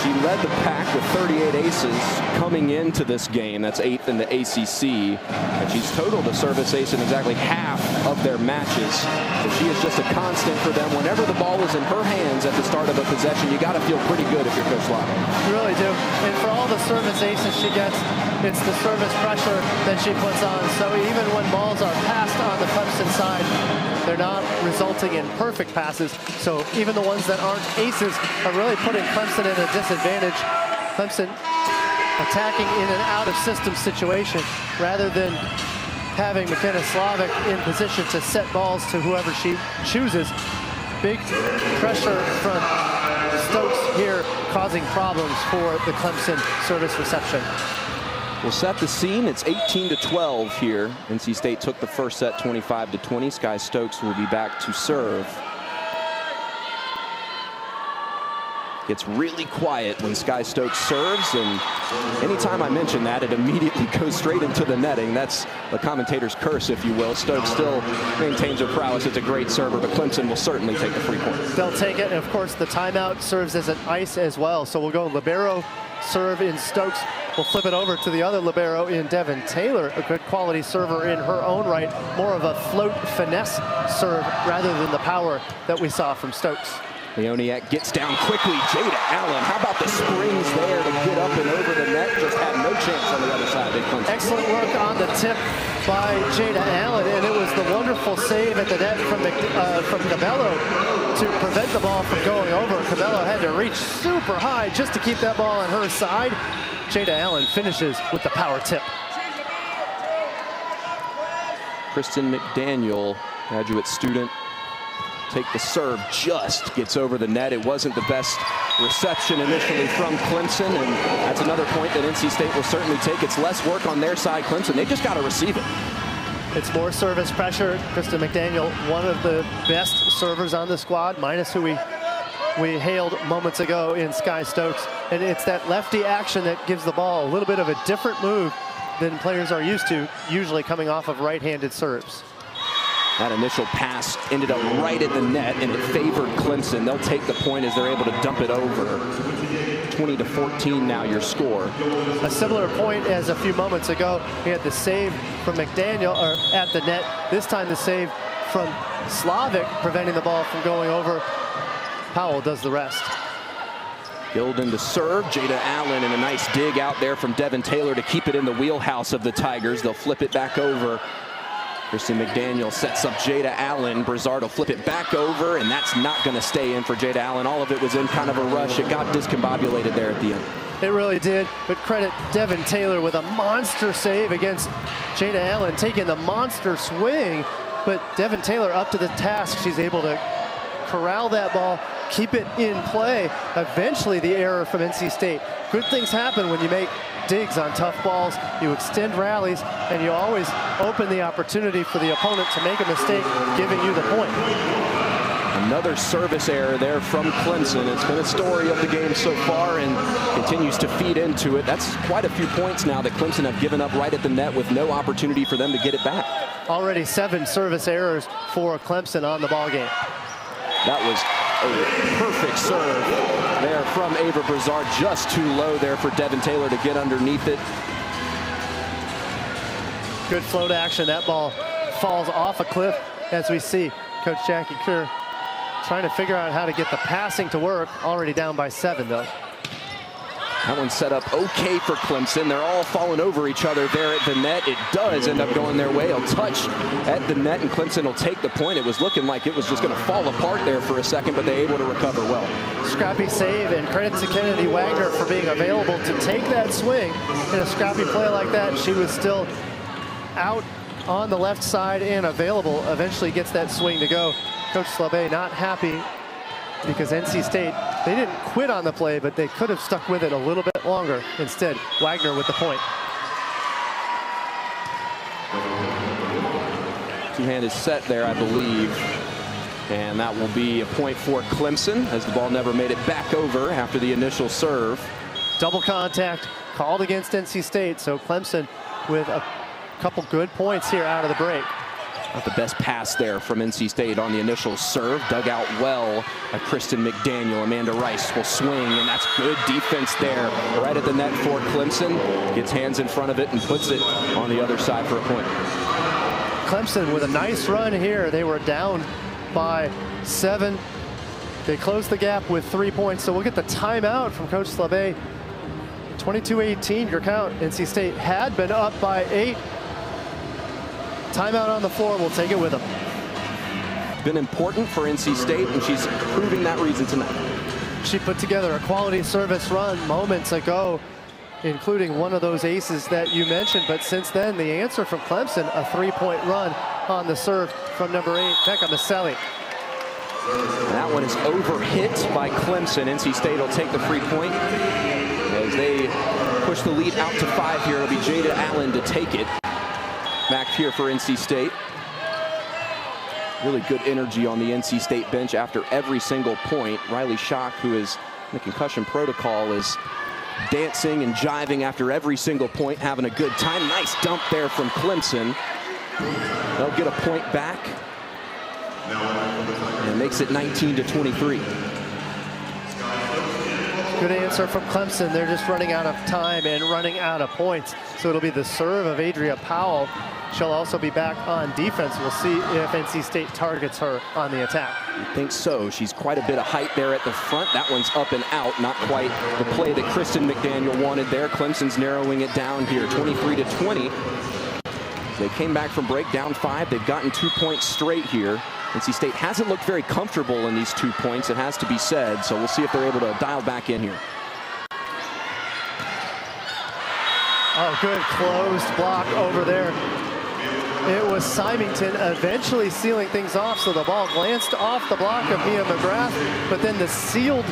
She led the pack with 38 aces coming into this game. That's 8th in the ACC. And she's totaled a service ace in exactly half of their matches. So she is just a constant for them. Whenever the ball is in her hands at the start of a possession, you got to feel pretty good if you're Coach Locke. You really do. And for all the service aces she gets, it's the service pressure that she puts on. So even when balls are passed on the Clemson side, they're not resulting in perfect passes. So even the ones that aren't aces are really putting Clemson in a disadvantage. Clemson attacking in an out-of-system situation rather than having McKenna Slavic in position to set balls to whoever she chooses. big pressure from Stokes here, causing problems for the Clemson service reception. We'll set the scene. It's 18-12 here. NC State took the first set 25-20. Sky Stokes will be back to serve. Gets really quiet when Sky Stokes serves, and anytime I mention that, it immediately goes straight into the netting. That's the commentator's curse, if you will. Stokes still maintains her prowess. It's a great server, but Clemson will certainly take the free point. They'll take it, and of course the timeout serves as an ice as well. So we'll go libero serve in Stokes. We'll flip it over to the other libero in Devin Taylor, a good quality server in her own right. More of a float finesse serve rather than the power that we saw from Stokes. Leoniak gets down quickly. Jada Allen, how about the springs there to get up and over the net? Just had no chance on the other side. Excellent work on the tip by Jada Allen, and it was the wonderful save at the net from Cabello to prevent the ball from going over. Cabello had to reach super high just to keep that ball on her side. Jada Allen finishes with the power tip. Kristen McDaniel, graduate student, take the serve, just gets over the net. It wasn't the best reception initially from Clemson, and that's another point that NC State will certainly take. It's less work on their side, Clemson. They just got to receive it. It's more service pressure. Kristen McDaniel, one of the best servers on the squad, minus who we hailed moments ago in Sky Stokes. And it's that lefty action that gives the ball a little bit of a different move than players are used to, usually coming off of right-handed serves. That initial pass ended up right at the net, and it favored Clemson. They'll take the point as they're able to dump it over. 20-14 now your score. A similar point as a few moments ago. We had the save from McDaniel at the net. This time the save from Slavic, preventing the ball from going over. Powell does the rest. Gilden to serve. Jada Allen, and a nice dig out there from Devin Taylor to keep it in the wheelhouse of the Tigers. They'll flip it back over. Kristen McDaniel sets up Jada Allen. Brizard will flip it back over, and that's not going to stay in for Jada Allen. All of it was in kind of a rush. It got discombobulated there at the end. It really did, but credit Devin Taylor with a monster save against Jada Allen, taking the monster swing. But Devin Taylor up to the task. She's able to corral that ball, keep it in play. Eventually the error from NC State. Good things happen when you make digs on tough balls, you extend rallies, and you always open the opportunity for the opponent to make a mistake, giving you the point. Another service error there from Clemson. It's been a story of the game so far and continues to feed into it. That's quite a few points now that Clemson have given up right at the net with no opportunity for them to get it back. Already 7 service errors for Clemson on the ball game. That was a perfect serve there from Ava Brizard, just too low there for Devin Taylor to get underneath it. Good float action. That ball falls off a cliff, as we see Coach Jackie Kerr trying to figure out how to get the passing to work. Already down by 7, though. That one's set up okay for Clemson. They're all falling over each other there at the net. It does end up going their way. A touch at the net, and Clemson will take the point. It was looking like it was just going to fall apart there for a second, but they're able to recover well. Scrappy save, and credit to Kennedy Wagner for being available to take that swing. In a scrappy play like that, she was still out on the left side and available. Eventually gets that swing to go. Coach Slabe not happy because NC State, they didn't quit on the play, but they could have stuck with it a little bit longer. Instead, Wagner with the point. Two-handed set there, I believe. And that will be a point for Clemson, as the ball never made it back over after the initial serve. Double contact called against NC State, so Clemson with a couple good points here out of the break. Not the best pass there from NC State on the initial serve. Dug out well by Kristen McDaniel. Amanda Rice will swing, and that's good defense there. Right at the net for Clemson. Gets hands in front of it and puts it on the other side for a point. Clemson with a nice run here. They were down by 7. They closed the gap with 3 points, so we'll get the timeout from Coach Slabe. 22-18, your count. NC State had been up by 8. Timeout on the floor, we'll take it with them. Been important for NC State, and she's proving that reason tonight. She put together a quality service run moments ago, including one of those aces that you mentioned, but since then, the answer from Clemson, a 3-point run on the serve from number 8, Becca Maselli. And that one is overhit by Clemson. NC State will take the free point. As they push the lead out to 5 here, it'll be Jada Allen to take it. Back here for NC State. Really good energy on the NC State bench after every single point. Riley Schock, who is in the concussion protocol, is dancing and jiving after every single point, having a good time. Nice dump there from Clemson. They'll get a point back. And it makes it 19-23. Good answer from Clemson. They're just running out of time and running out of points. So it'll be the serve of Adria Powell. She'll also be back on defense. We'll see if NC State targets her on the attack. I think so. She's quite a bit of height there at the front. That one's up and out. Not quite the play that Kristen McDaniel wanted there. Clemson's narrowing it down here, 23-20. They came back from break down 5. They've gotten 2 points straight here. NC State hasn't looked very comfortable in these 2 points, it has to be said. So we'll see if they're able to dial back in here. Oh, good closed block over there. It was Symington eventually sealing things off, so the ball glanced off the block of Mia McGrath, but then the sealed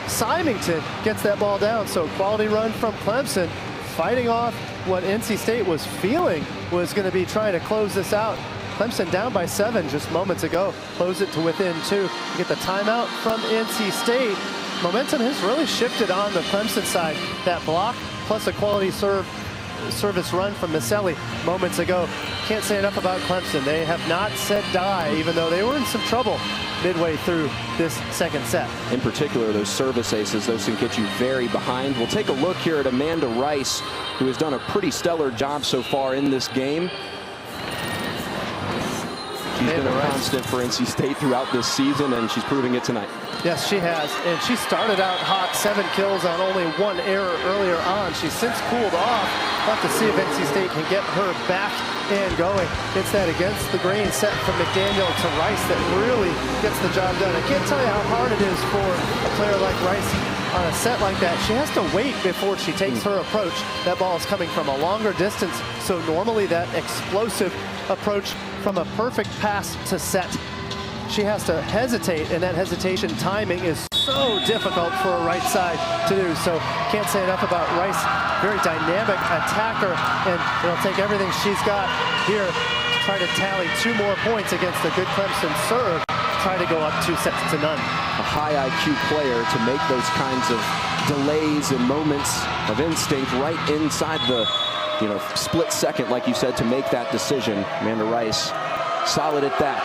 Symington gets that ball down. So quality run from Clemson, fighting off what NC State was feeling was going to be trying to close this out. Clemson down by 7 just moments ago. Close it to within 2. Get the timeout from NC State. Momentum has really shifted on the Clemson side. That block plus a quality service run from Misselli moments ago. Can't say enough about Clemson. They have not said die, even though they were in some trouble midway through this second set. In particular, those service aces, those can get you very behind. We'll take a look here at Amanda Rice, who has done a pretty stellar job so far in this game. She's been a constant for NC State throughout this season, and she's proving it tonight. Yes, she has. And she started out hot, 7 kills on only 1 error earlier on. She's since cooled off. We'll have to see if NC State can get her back and going. It's that against the grain set from McDaniel to Rice that really gets the job done. I can't tell you how hard it is for a player like Rice on a set like that. She has to wait before she takes her approach. That ball is coming from a longer distance, so normally that explosive approach from a perfect pass to set, she has to hesitate, and that hesitation timing is so difficult for a right side to do. So can't say enough about Rice. Very dynamic attacker, and it'll take everything she's got here to try to tally 2 more points against the good Clemson serve. Try to go up 2 sets to none. A high IQ player to make those kinds of delays and moments of instinct right inside the split second, like you said, to make that decision. Amanda Rice, solid at that.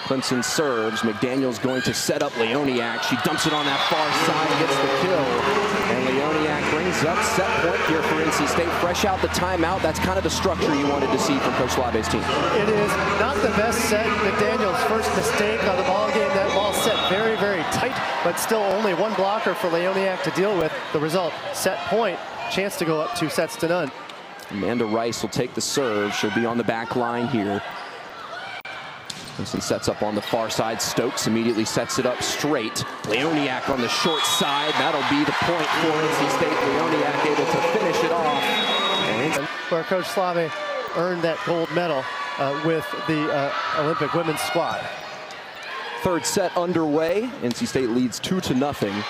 Clemson serves. McDaniel's going to set up Leoniak. She dumps it on that far side, gets the kill. And Leoniak brings up set point here for NC State. Fresh out the timeout. That's kind of the structure you wanted to see from Coach Slave's team. It is not the best set. McDaniel's first mistake on the ball game. That ball set very, very tight, but still only 1 blocker for Leoniak to deal with. The result, set point. Chance to go up 2 sets to none. Amanda Rice will take the serve. She'll be on the back line here. Clemson sets up on the far side. Stokes immediately sets it up straight. Leoniak on the short side. That'll be the point for NC State. Leoniak able to finish it off. And where Coach Slave earned that gold medal with the Olympic women's squad. Third set underway. NC State leads 2-0.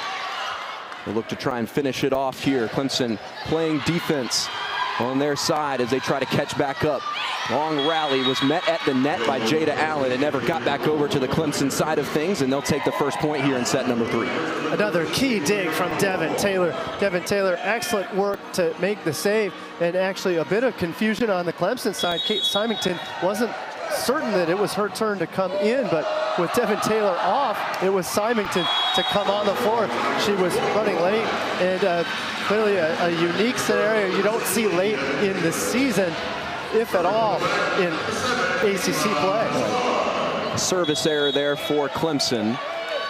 They'll look to try and finish it off here. Clemson playing defense on their side as they try to catch back up. Long rally was met at the net by Jada Allen. It never got back over to the Clemson side of things, and they'll take the first point here in set number 3. Another key dig from Devin Taylor. Devin Taylor, excellent work to make the save, and actually a bit of confusion on the Clemson side. Kate Symington wasn't certain that it was her turn to come in, but with Devin Taylor off, it was Symington to come on the floor. She was running late, and clearly a unique scenario you don't see late in the season, if at all, in ACC play. Service error there for Clemson.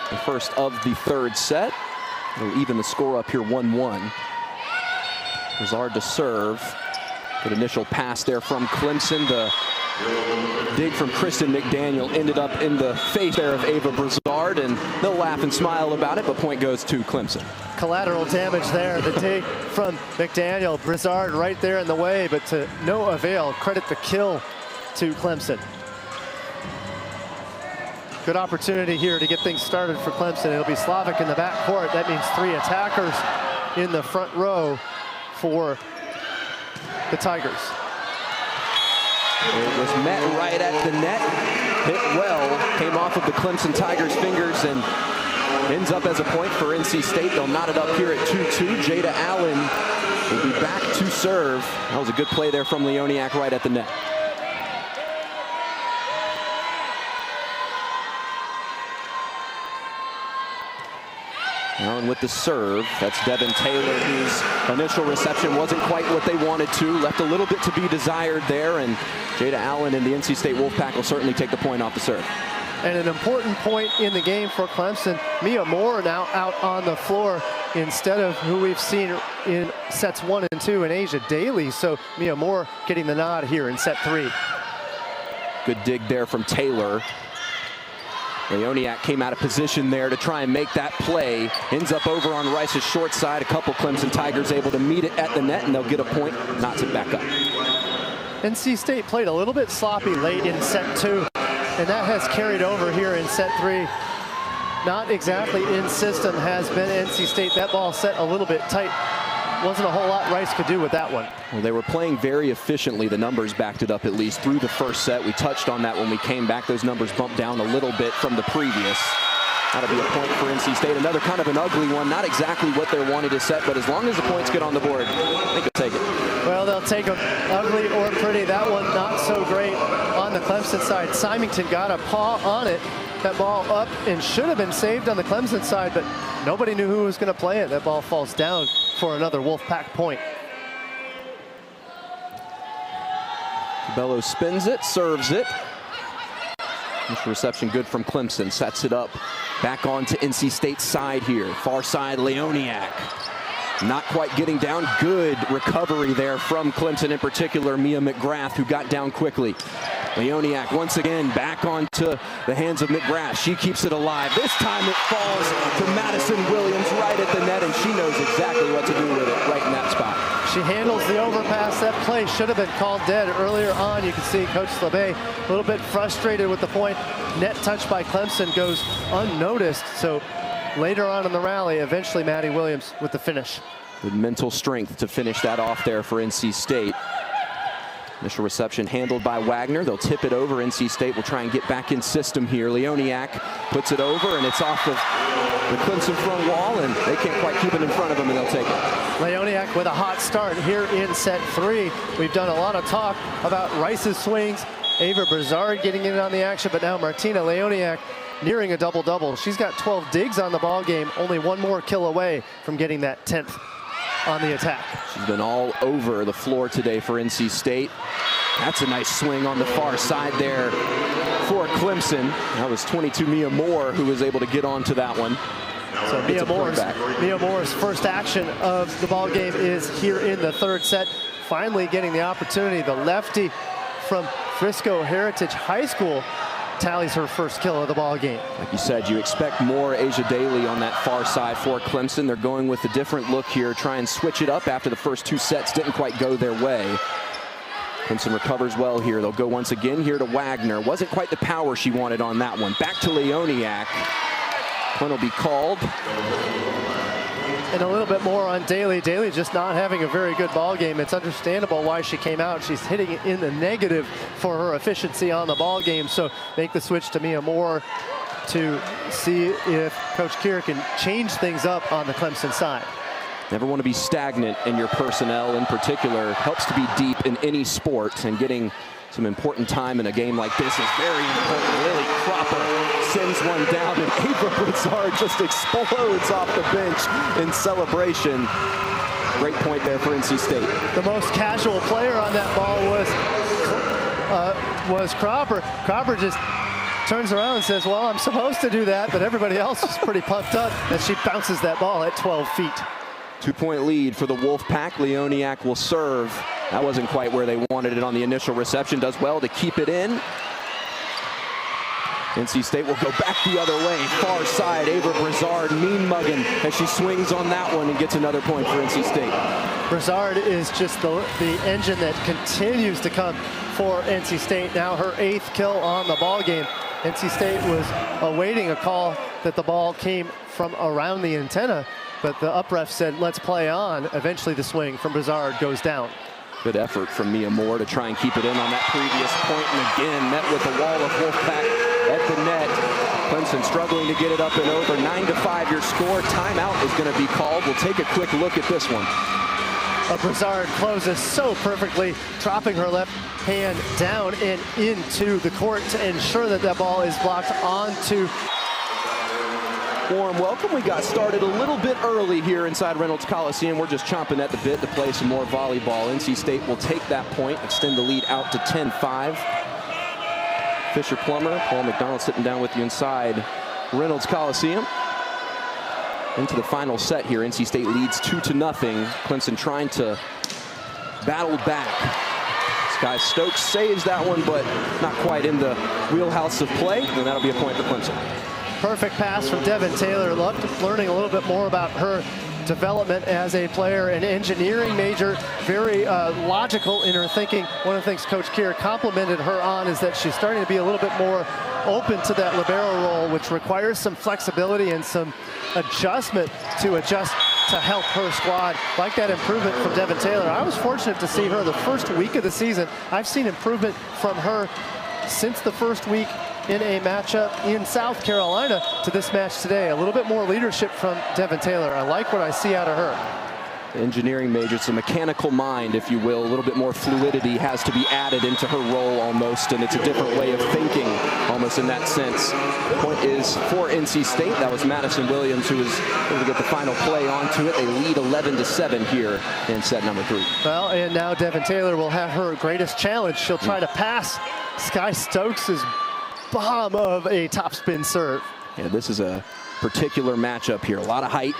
The first of the third set. They'll even the score up here 1-1. Brizard to serve. Good initial pass there from Clemson. The dig from Kristen McDaniel ended up in the face there of Ava Brizard, and they'll laugh and smile about it, but point goes to Clemson. Collateral damage there. The dig from McDaniel. Brizard right there in the way, but to no avail. Credit the kill to Clemson. Good opportunity here to get things started for Clemson. It'll be Slavic in the back court. That means 3 attackers in the front row for the Tigers. It was met right at the net, hit well, came off of the Clemson Tigers' fingers and ends up as a point for NC State. They'll knot it up here at 2-2. Jada Allen will be back to serve. That was a good play there from Leoniak right at the net. Allen with the serve. That's Devin Taylor, whose initial reception wasn't quite what they wanted to. Left a little bit to be desired there, and Jada Allen and the NC State Wolfpack will certainly take the point off the serve. And an important point in the game for Clemson. Mia Moore now out on the floor instead of who we've seen in sets 1 and 2 in Asia Daly. So Mia Moore getting the nod here in set 3. Good dig there from Taylor. Leoniak came out of position there to try and make that play. Ends up over on Rice's short side. A couple Clemson Tigers able to meet it at the net, and they'll get a point, knocks it back up. NC State played a little bit sloppy late in set 2, and that has carried over here in set 3. Not exactly in system has been NC State. That ball set a little bit tight. Wasn't a whole lot Rice could do with that one. Well, they were playing very efficiently. The numbers backed it up at least through the first set. We touched on that when we came back. Those numbers bumped down a little bit from the previous. That'll be a point for NC State. Another kind of an ugly one. Not exactly what they're wanting to set, but as long as the points get on the board, they can take it. Well, they'll take them ugly or pretty. That one not so great on the Clemson side. Symington got a paw on it. That ball up and should have been saved on the Clemson side, but nobody knew who was going to play it. That ball falls down for another Wolfpack point. Bello spins it, serves it. This reception good from Clemson, sets it up. Back on to NC State's side here. Far side, Leoniak. Not quite getting down. Good recovery there from Clemson, in particular, Mia McGrath, who got down quickly. Leoniak once again back onto the hands of McGrath. She keeps it alive. This time it falls to Madison Williams right at the net, and she knows exactly what to do with it right in that spot. She handles the overpass. That play should have been called dead earlier on. You can see Coach LeBay a little bit frustrated with the point. Net touch by Clemson goes unnoticed. So later on in the rally, eventually Maddie Williams with the finish. Good mental strength to finish that off there for NC State. Initial reception handled by Wagner. They'll tip it over. NC State will try and get back in system here. Leoniak puts it over, and it's off of the Clemson front wall, and they can't quite keep it in front of them, and they'll take it. Leoniak with a hot start here in set 3. We've done a lot of talk about Rice's swings. Ava Brazard getting in on the action, but now Martina Leoniak nearing a double-double. She's got 12 digs on the ball game, only one more kill away from getting that 10th on the attack. She's been all over the floor today for NC State. That's a nice swing on the far side there for Clemson. That was 22 Mia Moore who was able to get onto that one. So Mia Moore's first action of the ball game is here in the 3rd set. Finally getting the opportunity. The lefty from Frisco Heritage High School tallies her first kill of the ball game. Like you said, you expect more Asia Daly on that far side for Clemson. They're going with a different look here, try and switch it up after the first 2 sets didn't quite go their way. Clemson recovers well here. They'll go once again here to Wagner. Wasn't quite the power she wanted on that one. Back to Leoniak. One will be called. And a little bit more on Daly. Daly just not having a very good ball game. It's understandable why she came out. She's hitting it in the negative for her efficiency on the ball game. So make the switch to Mia Moore to see if Coach Keir can change things up on the Clemson side. Never want to be stagnant in your personnel. In particular, helps to be deep in any sport, and getting some important time in a game like this is very important. Lily Cropper sends one down, and Ava Brazard just explodes off the bench in celebration. Great point there for NC State. The most casual player on that ball was Cropper. Cropper just turns around and says, well, I'm supposed to do that, but everybody else is pretty pumped up as she bounces that ball at 12 feet. 2-point lead for the Wolfpack. Leoniak will serve. That wasn't quite where they wanted it on the initial reception. Does well to keep it in. NC State will go back the other way. Far side, Ava Brazard mean mugging as she swings on that one and gets another point for NC State. Brazard is just the engine that continues to come for NC State. Now her 8th kill on the ball game. NC State was awaiting a call that the ball came from around the antenna, but the up ref said, let's play on. Eventually the swing from Brizard goes down. Good effort from Mia Moore to try and keep it in on that previous point, and again met with a wall of Wolfpack at the net. Clemson struggling to get it up and over. 9-5 your score. Timeout is going to be called. We'll take a quick look at this one. Brizard closes so perfectly, dropping her left hand down and into the court to ensure that that ball is blocked onto. Warm welcome. We got started a little bit early here inside Reynolds Coliseum. We're just chomping at the bit to play some more volleyball. NC State will take that point, extend the lead out to 10-5. Fisher Plummer, Paul McDonald sitting down with you inside Reynolds Coliseum. Into the final set here. NC State leads 2-0. Clemson trying to battle back. Sky Stokes saves that one, but not quite in the wheelhouse of play, and that'll be a point for Clemson. Perfect pass from Devin Taylor. Loved learning a little bit more about her development as a player, an engineering major, very logical in her thinking. One of the things Coach Keir complimented her on is that she's starting to be a little bit more open to that libero role, which requires some flexibility and some adjustment to adjust to help her squad. Like that improvement from Devin Taylor. I was fortunate to see her the first week of the season. I've seen improvement from her since the first week in a matchup in South Carolina to this match today. A little bit more leadership from Devin Taylor. I like what I see out of her. Engineering major, it's a mechanical mind, if you will. A little bit more fluidity has to be added into her role almost, and it's a different way of thinking almost in that sense. Point is for NC State. That was Madison Williams who was able to get the final play onto it. They lead 11-7 here in set number 3. Well, and now Devin Taylor will have her greatest challenge. She'll try to pass Sky Stokes' bomb of a topspin serve. Yeah, this is a particular matchup here. A lot of height.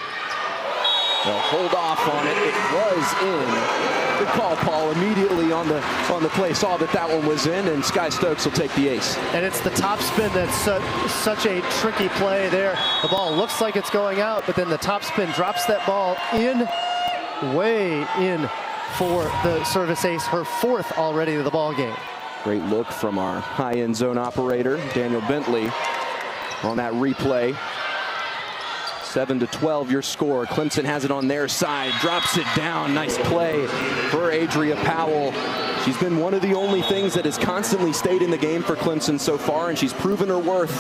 They'll hold off on it. It was in. Good call, Paul. Immediately on the play, saw that one was in, and Sky Stokes will take the ace. And it's the topspin that's such a tricky play there. The ball looks like it's going out, but then the topspin drops that ball in, way in for the service ace, her 4th already of the ball game. Great look from our high-end zone operator, Daniel Bentley, on that replay. 7-12 your score. Clemson has it on their side, drops it down. Nice play for Adria Powell. She's been one of the only things that has constantly stayed in the game for Clemson so far, and she's proven her worth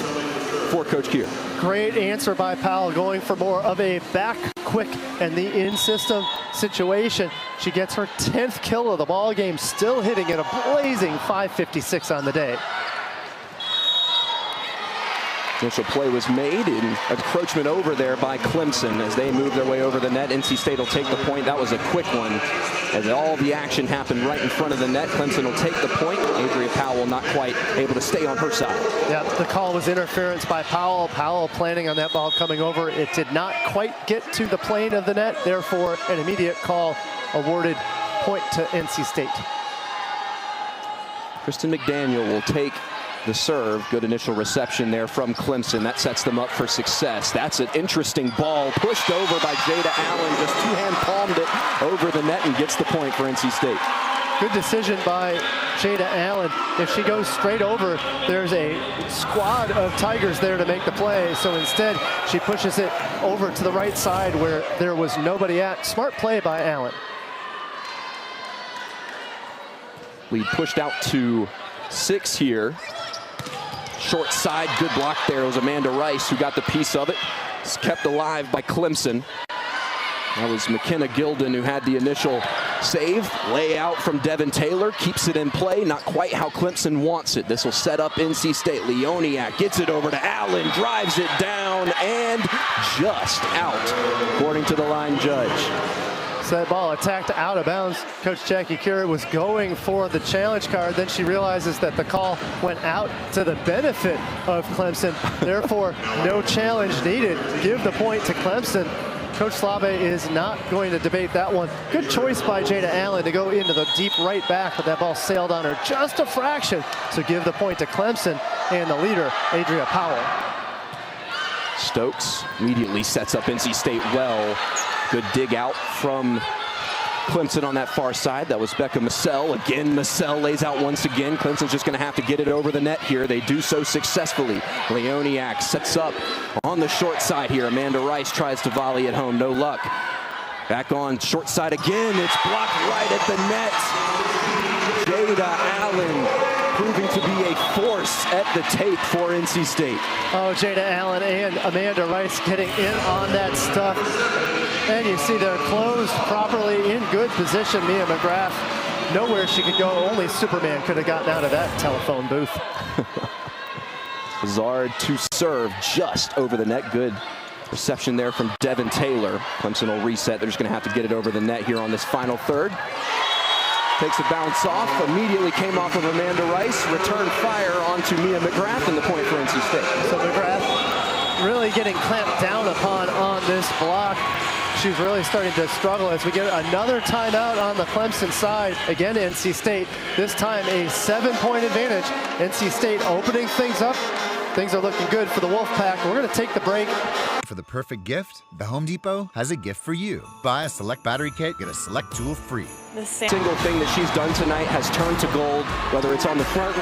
for Coach Keir. Great answer by Powell, going for more of a back quick and the in-system situation. She gets her 10th kill of the ball game, still hitting at a blazing .556 on the day. Initial play was made, and encroachment over there by Clemson as they move their way over the net. NC State will take the point. That was a quick one as all the action happened right in front of the net. Clemson will take the point. Adria Powell not quite able to stay on her side. Yeah, the call was interference by Powell. Powell planning on that ball coming over. It did not quite get to the plane of the net. Therefore, an immediate call awarded, point to NC State. Kristen McDaniel will take the serve. Good initial reception there from Clemson. That sets them up for success. That's an interesting ball pushed over by Jada Allen. Just two-hand palmed it over the net and gets the point for NC State. Good decision by Jada Allen. If she goes straight over, there's a squad of Tigers there to make the play. So instead, she pushes it over to the right side where there was nobody at. Smart play by Allen. Lead pushed out to 6 here. Short side, good block there. It was Amanda Rice who got the piece of it. It's kept alive by Clemson. That was McKenna Gilden who had the initial save. Layout from Devin Taylor, keeps it in play. Not quite how Clemson wants it. This will set up NC State. Leoniak gets it over to Allen, drives it down, and just out, according to the line judge. So that ball attacked out of bounds. Coach Jackie Curry was going for the challenge card. Then she realizes that the call went out to the benefit of Clemson. Therefore, no challenge needed. Give the point to Clemson. Coach Slave is not going to debate that one. Good choice by Jada Allen to go into the deep right back, but that ball sailed on her just a fraction. So give the point to Clemson and the leader, Adria Powell. Stokes immediately sets up NC State well. Good dig out from Clemson on that far side. That was Becca Massell. Again, Massell lays out once again. Clemson's just going to have to get it over the net here. They do so successfully. Leoniak sets up on the short side here. Amanda Rice tries to volley at home. No luck. Back on short side again. It's blocked right at the net. Jada Allen proving to be a force at the tape for NC State. Oh, Jada Allen and Amanda Rice getting in on that stuff. And you see they're closed properly, in good position. Mia McGrath, nowhere she could go. Only Superman could have gotten out of that telephone booth. Zard to serve just over the net. Good reception there from Devin Taylor. Clemson will reset. They're just going to have to get it over the net here on this final third. Takes a bounce off, immediately came off of Amanda Rice, return fire onto Mia McGrath, and the point for NC State. So McGrath really getting clamped down upon on this block. She's really starting to struggle as we get another timeout on the Clemson side. Again, NC State, this time a 7-point advantage. NC State opening things up. Things are looking good for the Wolfpack. We're going to take the break. For the perfect gift, the Home Depot has a gift for you. Buy a select battery kit, get a select tool free. The single thing that she's done tonight has turned to gold. Whether it's on the front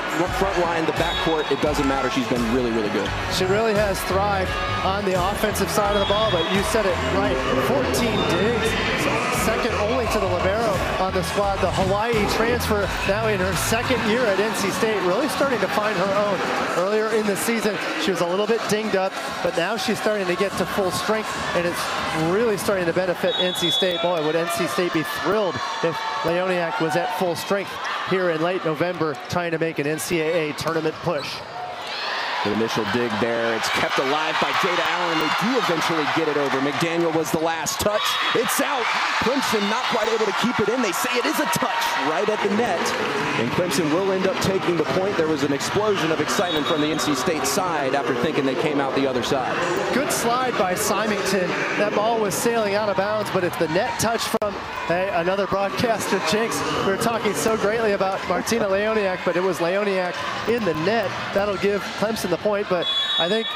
line, the backcourt, it doesn't matter. She's been really, really good. She really has thrived on the offensive side of the ball, but you said it right. 14 digs, second only to the libero on the squad. The Hawaii transfer now in her second year at NC State, really starting to find her own. Earlier in the season, she was a little bit dinged up, but now she's starting to get to full strength, and it's really starting to benefit NC State. Boy, would NC State be thrilled if Leoniak was at full strength here in late November, trying to make an NCAA tournament push. The initial dig there, it's kept alive by Jada Allen. They do eventually get it over. McDaniel was the last touch. It's out. Clemson not quite able to keep it in. They say it is a touch right at the net. And Clemson will end up taking the point. There was an explosion of excitement from the NC State side after thinking they came out the other side. Good slide by Symington. That ball was sailing out of bounds, but it's the net touch from another broadcaster, Jinx. We were talking so greatly about Martina Leoniak, but it was Leoniak in the net. That'll give Clemson the point, but I think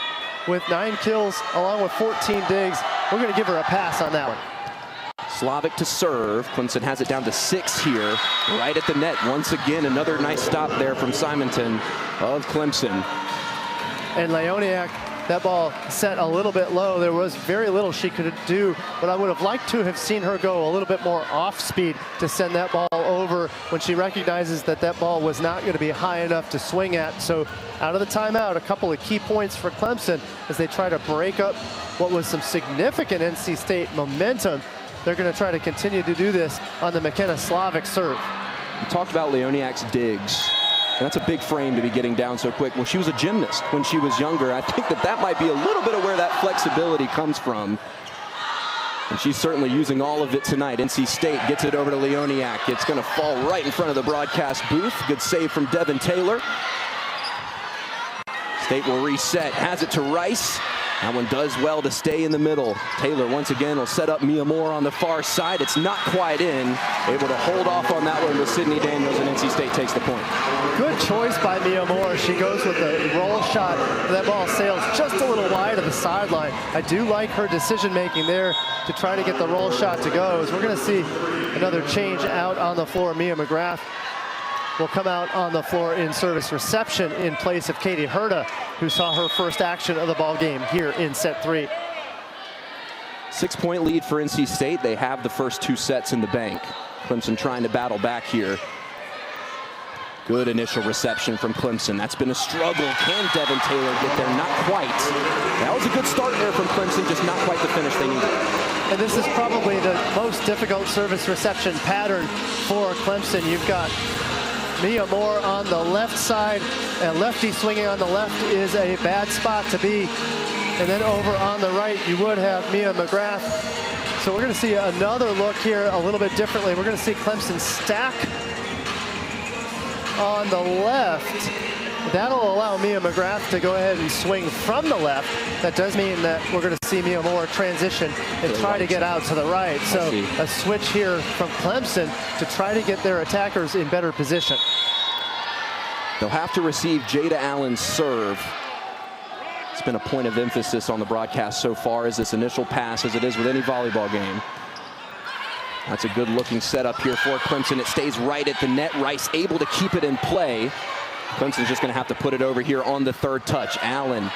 with 9 kills along with 14 digs, we're going to give her a pass on that one. Slavic to serve. Clemson has it down to 6 here, right at the net. Once again, another nice stop there from Symington of Clemson. And Leoniak, that ball set a little bit low. There was very little she could do, but I would have liked to have seen her go a little bit more off speed to send that ball over when she recognizes that that ball was not going to be high enough to swing at. So out of the timeout, a couple of key points for Clemson as they try to break up what was some significant NC State momentum. They're going to try to continue to do this on the McKenna Slavic serve. We talked about Leoniak's digs. And that's a big frame to be getting down so quick. Well, she was a gymnast when she was younger. I think that might be a little bit of where that flexibility comes from. And she's certainly using all of it tonight. NC State gets it over to Leoniak. It's going to fall right in front of the broadcast booth. Good save from Devin Taylor. State will reset. Has it to Rice. That one does well to stay in the middle. Taylor once again will set up Mia Moore on the far side. It's not quite in. Able to hold off on that one with Sydney Daniels, and NC State takes the point. Good choice by Mia Moore. She goes with the roll shot. That ball sails just a little wide of the sideline. I do like her decision making there to try to get the roll shot to go. As we're going to see another change out on the floor. Mia McGrath will come out on the floor in service reception in place of Katie Herta, who saw her first action of the ball game here in set 3. 6-point lead for NC State. They have the first 2 sets in the bank. Clemson trying to battle back here. Good initial reception from Clemson. That's been a struggle. Can Devin Taylor get there? Not quite. That was a good start there from Clemson, just not quite the finish they needed. And this is probably the most difficult service reception pattern for Clemson. You've got Mia Moore on the left side, and lefty swinging on the left is a bad spot to be. And then over on the right, you would have Mia McGrath. So we're going to see another look here a little bit differently. We're going to see Clemson stack on the left. That'll allow Mia McGrath to go ahead and swing from the left. That does mean that we're going to see Mia Moore transition and try to get out to the right. So a switch here from Clemson to try to get their attackers in better position. They'll have to receive Jada Allen's serve. It's been a point of emphasis on the broadcast so far as this initial pass, as it is with any volleyball game. That's a good looking setup here for Clemson. It stays right at the net. Rice able to keep it in play. Clemson's just going to have to put it over here on the third touch. Allen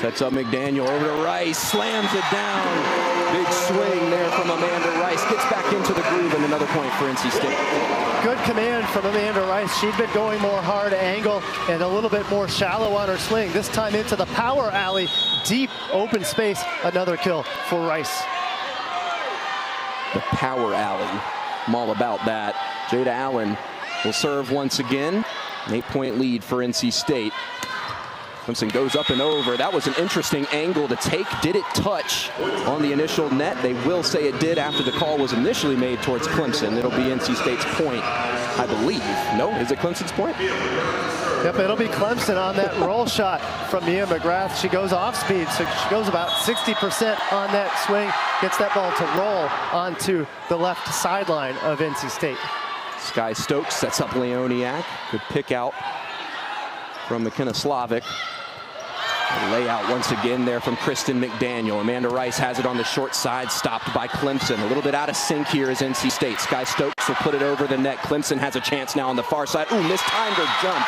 sets up McDaniel over to Rice, slams it down. Big swing there from Amanda Rice. Gets back into the groove, and another point for NC State. Good command from Amanda Rice. She'd been going more hard angle and a little bit more shallow on her swing. This time into the power alley, deep open space. Another kill for Rice. The power alley. I'm all about that. Jada Allen will serve once again. An 8-point lead for NC State. Clemson goes up and over. That was an interesting angle to take. Did it touch on the initial net? They will say it did after the call was initially made towards Clemson. It'll be NC State's point, I believe. No, is it Clemson's point? Yep, it'll be Clemson on that roll shot from Mia McGrath. She goes off speed, so she goes about 60% on that swing. Gets that ball to roll onto the left sideline of NC State. Sky Stokes sets up Leoniak. Good pick out from McKenna Slavic. Layout once again there from Kristen McDaniel. Amanda Rice has it on the short side, stopped by Clemson. A little bit out of sync here is NC State. Sky Stokes will put it over the net. Clemson has a chance now on the far side. Ooh, mistimed her jump.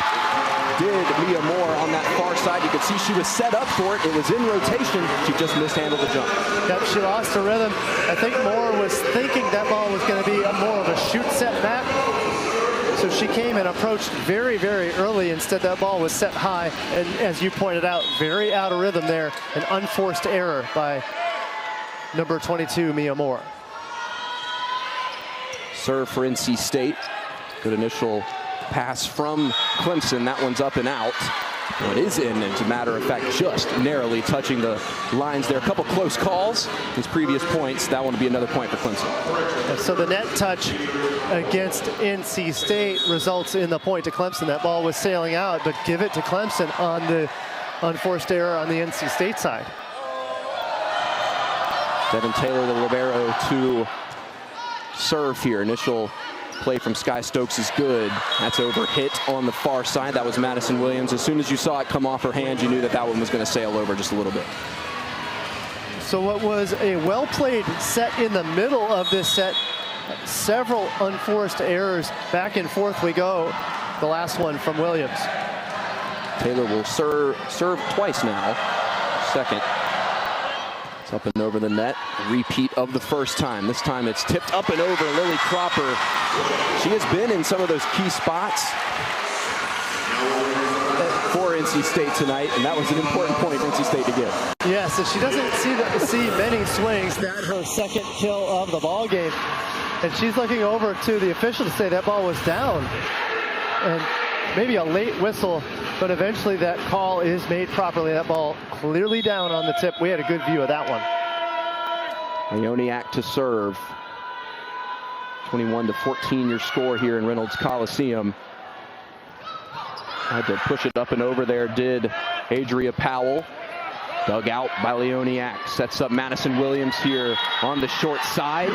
Did Mia Moore on that far side. You could see she was set up for it. It was in rotation. She just mishandled the jump. Yep, she lost her rhythm. I think Moore was thinking that ball was going to be more of a shoot set back. So she came and approached very, very early. Instead, that ball was set high. And as you pointed out, very out of rhythm there. An unforced error by number 22, Mia Moore. Serve for NC State. Good initial pass from Clemson. That one's up and out. Well, it is in, as a matter of fact, just narrowly touching the lines there. A couple close calls. His previous points. That one would be another point for Clemson. So the net touch against NC State results in the point to Clemson. That ball was sailing out, but give it to Clemson on the unforced error on the NC State side. Devin Taylor, the libero, to serve here. Initial play from Sky Stokes is good. That's over hit on the far side. That was Madison Williams. As soon as you saw it come off her hand, you knew that that one was going to sail over just a little bit. So what was a well-played set in the middle of this set, several unforced errors. Back and forth we go. The last one from Williams. Taylor will serve twice now. Second. It's up and over the net. Repeat of the first time. This time it's tipped up and over. Lily Cropper. She has been in some of those key spots for NC State tonight, and that was an important point for NC State to get. Yes, and she doesn't see many swings. That's her second kill of the ball game, and she's looking over to the official to say that ball was down, and maybe a late whistle, but eventually that call is made properly. That ball clearly down on the tip. We had a good view of that one. Leoniak to serve. 21-14 your score here in Reynolds Coliseum. Had to push it up and over there, did Adria Powell. Dug out by Leoniak. Sets up Madison Williams here on the short side.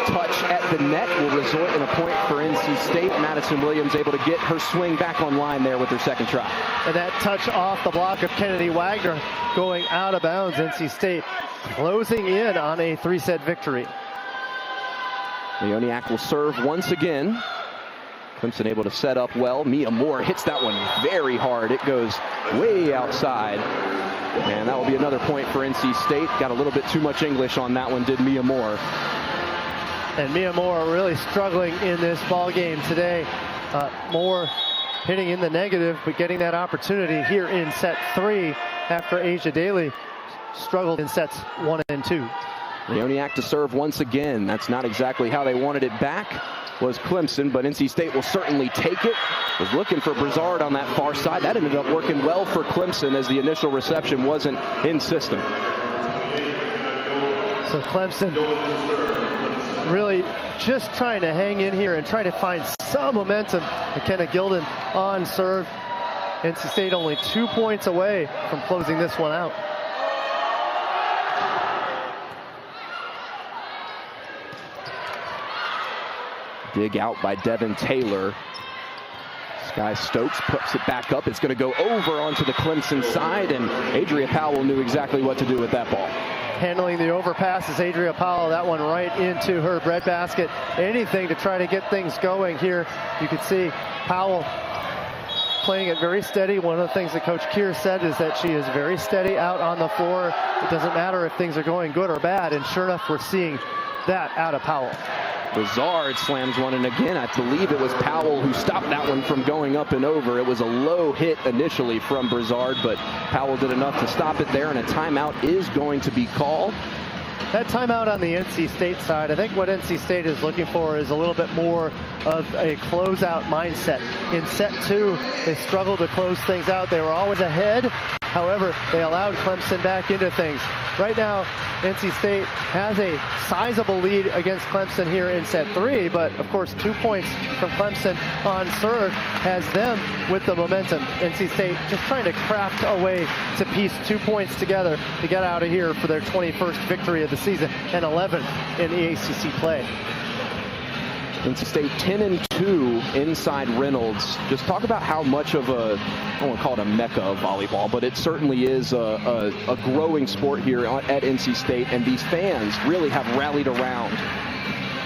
Touch at the net will result in a point for NC State. Madison Williams able to get her swing back online there with her second try. And that touch off the block of Kennedy Wagner going out of bounds. NC State closing in on a 3-set victory. Leoniak will serve once again. Clemson able to set up well. Mia Moore hits that one very hard. It goes way outside. And that will be another point for NC State. Got a little bit too much English on that one, did Mia Moore. And Mia Moore really struggling in this ball game today. Moore hitting in the negative, but getting that opportunity here in set 3 after Asia Daly struggled in sets 1 and 2. Leoniak to serve once again. That's not exactly how they wanted it back, was Clemson, but NC State will certainly take it. Was looking for Brizard on that far side. That ended up working well for Clemson as the initial reception wasn't in system. So Clemson really just trying to hang in here and try to find some momentum. McKenna Gilden on serve. NC State only 2 points away from closing this one out. Dig out by Devin Taylor. Sky Stokes puts it back up. It's going to go over onto the Clemson side, and Adria Powell knew exactly what to do with that ball. handling the overpass is Adria Powell. That one right into her breadbasket. Anything to try to get things going here. You can see Powell playing it very steady. One of the things that Coach Keir said is that she is very steady out on the floor. It doesn't matter if things are going good or bad, and sure enough, we're seeing that out of Powell. Brizard slams one, and again, I believe it was Powell who stopped that one from going up and over. It was a low hit initially from Brizard, but Powell did enough to stop it there, and a timeout is going to be called. That timeout on the NC State side, I think what NC State is looking for is a little bit more of a closeout mindset. In set 2, they struggled to close things out. They were always ahead. However, they allowed Clemson back into things. Right now, NC State has a sizable lead against Clemson here in set 3, but of course 2 points from Clemson on serve has them with the momentum. NC State just trying to craft a way to piece 2 points together to get out of here for their 21st victory of the season and 11th in the ACC play. NC State 10-2 inside Reynolds. Just talk about how much of a, I don't want to call it a mecca of volleyball, but it certainly is a growing sport here at NC State, and these fans really have rallied around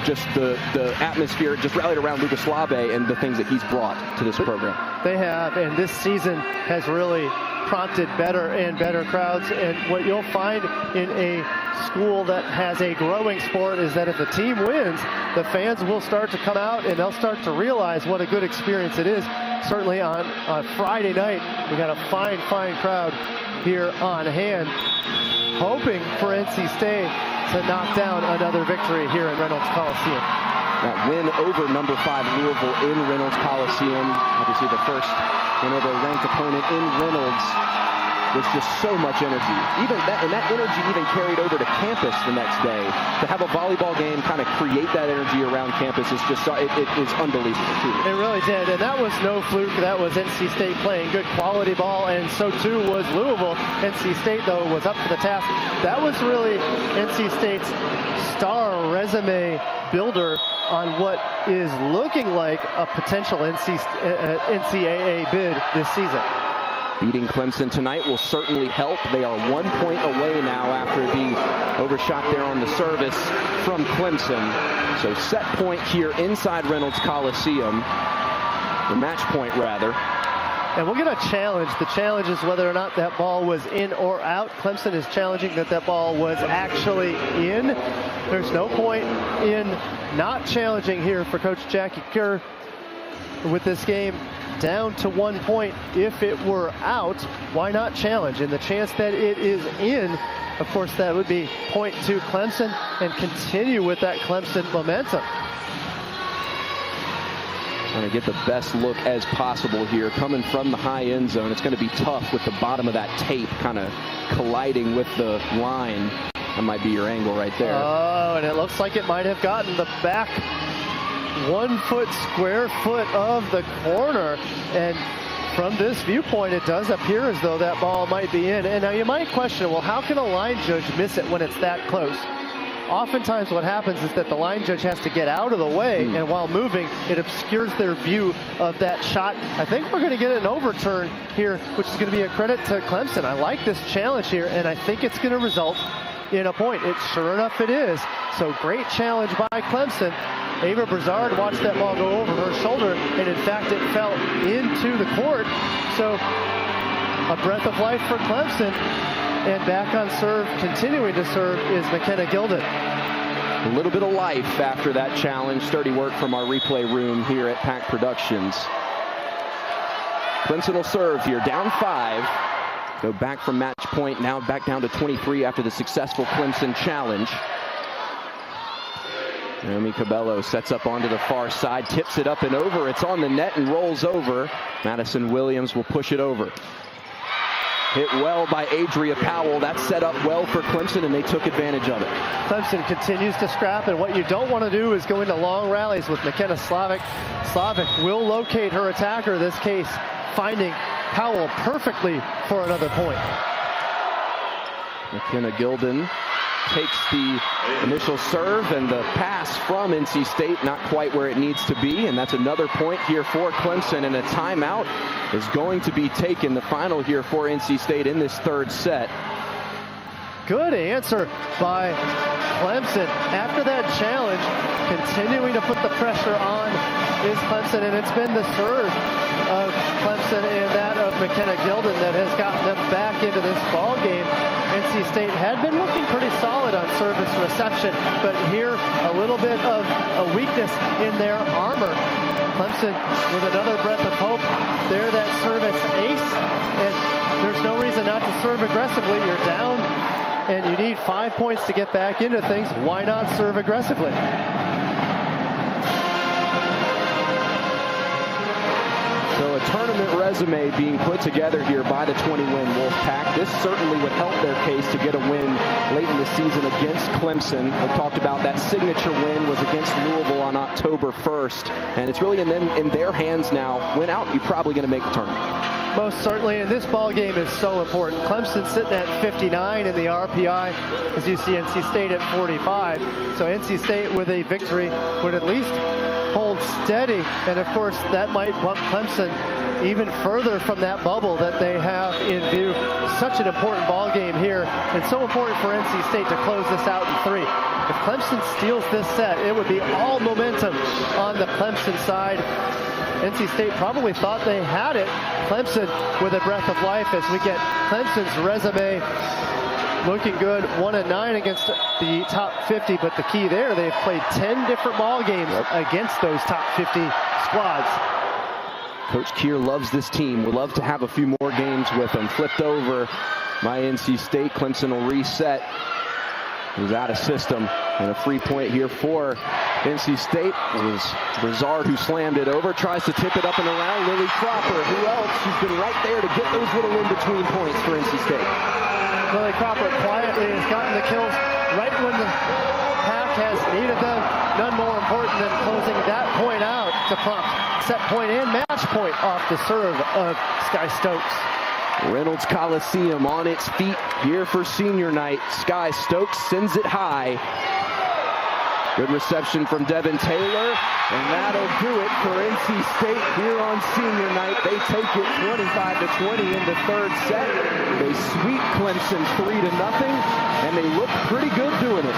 just the atmosphere, just rallied around Lucas Labe and the things that he's brought to this program. They have, and this season has really prompted better and better crowds. And what you'll find in a school that has a growing sport is that if the team wins, the fans will start to come out and they'll start to realize what a good experience it is. Certainly on Friday night, we got a fine crowd here on hand, hoping for NC State to knock down another victory here in Reynolds Coliseum. That win over number 5 Louisville in Reynolds Coliseum. Obviously the first win over a ranked opponent in Reynolds was just so much energy. Even that, and that energy even carried over to campus the next day. To have a volleyball game kind of create that energy around campus is just, it is unbelievable too. It really did, and that was no fluke. That was NC State playing good quality ball, and so too was Louisville. NC State, though, was up for the task. That was really NC State's star resume builder on what is looking like a potential NCAA bid this season. Beating Clemson tonight will certainly help. They are 1 point away now after being overshot there on the service from Clemson. So set point here inside Reynolds Coliseum, the match point rather. And we'll get a challenge. The challenge is whether or not that ball was in or out. Clemson is challenging that that ball was actually in. There's no point in not challenging here for Coach Jackie Kerr with this game down to 1 point. If it were out, why not challenge? And the chance that it is in, of course, that would be point to Clemson and continue with that Clemson momentum. Trying to get the best look as possible here. Coming from the high end zone, it's going to be tough with the bottom of that tape kind of colliding with the line. That might be your angle right there. Oh, and it looks like it might have gotten the back 1 foot square foot of the corner. And from this viewpoint, it does appear as though that ball might be in. And now you might question, well, how can a line judge miss it when it's that close? Oftentimes what happens is that the line judge has to get out of the way, and while moving, it obscures their view of that shot. I think we're going to get an overturn here, which is going to be a credit to Clemson. I like this challenge here, and I think it's going to result in a point. Sure enough, it is. So great challenge by Clemson. Ava Brizard watched that ball go over her shoulder, and in fact, it fell into the court. So a breath of life for Clemson. And back on serve, continuing to serve, is McKenna Gilden. A little bit of life after that challenge. Sturdy work from our replay room here at Pack Productions. Clemson will serve here, down 5. Go back from match point, now back down to 23 after the successful Clemson challenge. Naomi Cabello sets up onto the far side, tips it up and over. It's on the net and rolls over. Madison Williams will push it over. Hit well by Adria Powell. That set up well for Clemson, and they took advantage of it. Clemson continues to scrap, and what you don't want to do is go into long rallies with McKenna Slavic. Slavic will locate her attacker, in this case, finding Powell perfectly for another point. McKenna Gilden takes the initial serve, and the pass from NC State not quite where it needs to be, and that's another point here for Clemson, and a timeout is going to be taken, the final here for NC State in this third set. Good answer by Clemson. After that challenge, continuing to put the pressure on is Clemson, and it's been the serve of Clemson and that of McKenna Gilden that has gotten them back into this ball game. NC State had been looking pretty solid on service reception, but here a little bit of a weakness in their armor. Clemson with another breath of hope. They're that service ace, and there's no reason not to serve aggressively. You're down, and you need 5 points to get back into things. Why not serve aggressively? So a tournament resume being put together here by the 20-win Wolfpack. This certainly would help their case to get a win late in the season against Clemson. We talked about that signature win was against Louisville on October 1st, and it's really in their hands now. Win out, you're probably going to make the tournament. Most certainly, and this ball game is so important. Clemson sitting at 59 in the RPI, as you see NC State at 45. So NC State with a victory would at least hold steady, and of course that might bump Clemson even further from that bubble that they have in view. Such an important ball game here, and so important for NC State to close this out in 3. If Clemson steals this set, it would be all momentum on the Clemson side. NC State probably thought they had it. Clemson with a breath of life as we get Clemson's resume looking good. 1-9 against the top 50, but the key there, they've played 10 different ball games against those top 50 squads. Coach Keir loves this team. Would love to have a few more games with them. Flipped over by NC State. Clemson will reset. It was out of system, and a free point here for NC State. It was Brizard who slammed it over, tries to tip it up and around. Lily Cropper, who else? She's been right there to get those little in-between points for NC State. Lily Cropper quietly has gotten the kills right when the pack has needed them. None more important than closing that point out to prompt set point and match point off the serve of Sky Stokes. Reynolds Coliseum on its feet here for senior night. Sky Stokes sends it high. Good reception from Devin Taylor, and that'll do it for NC State here on senior night. They take it 25-20 in the third set. They sweep Clemson 3-0, and they look pretty good doing it.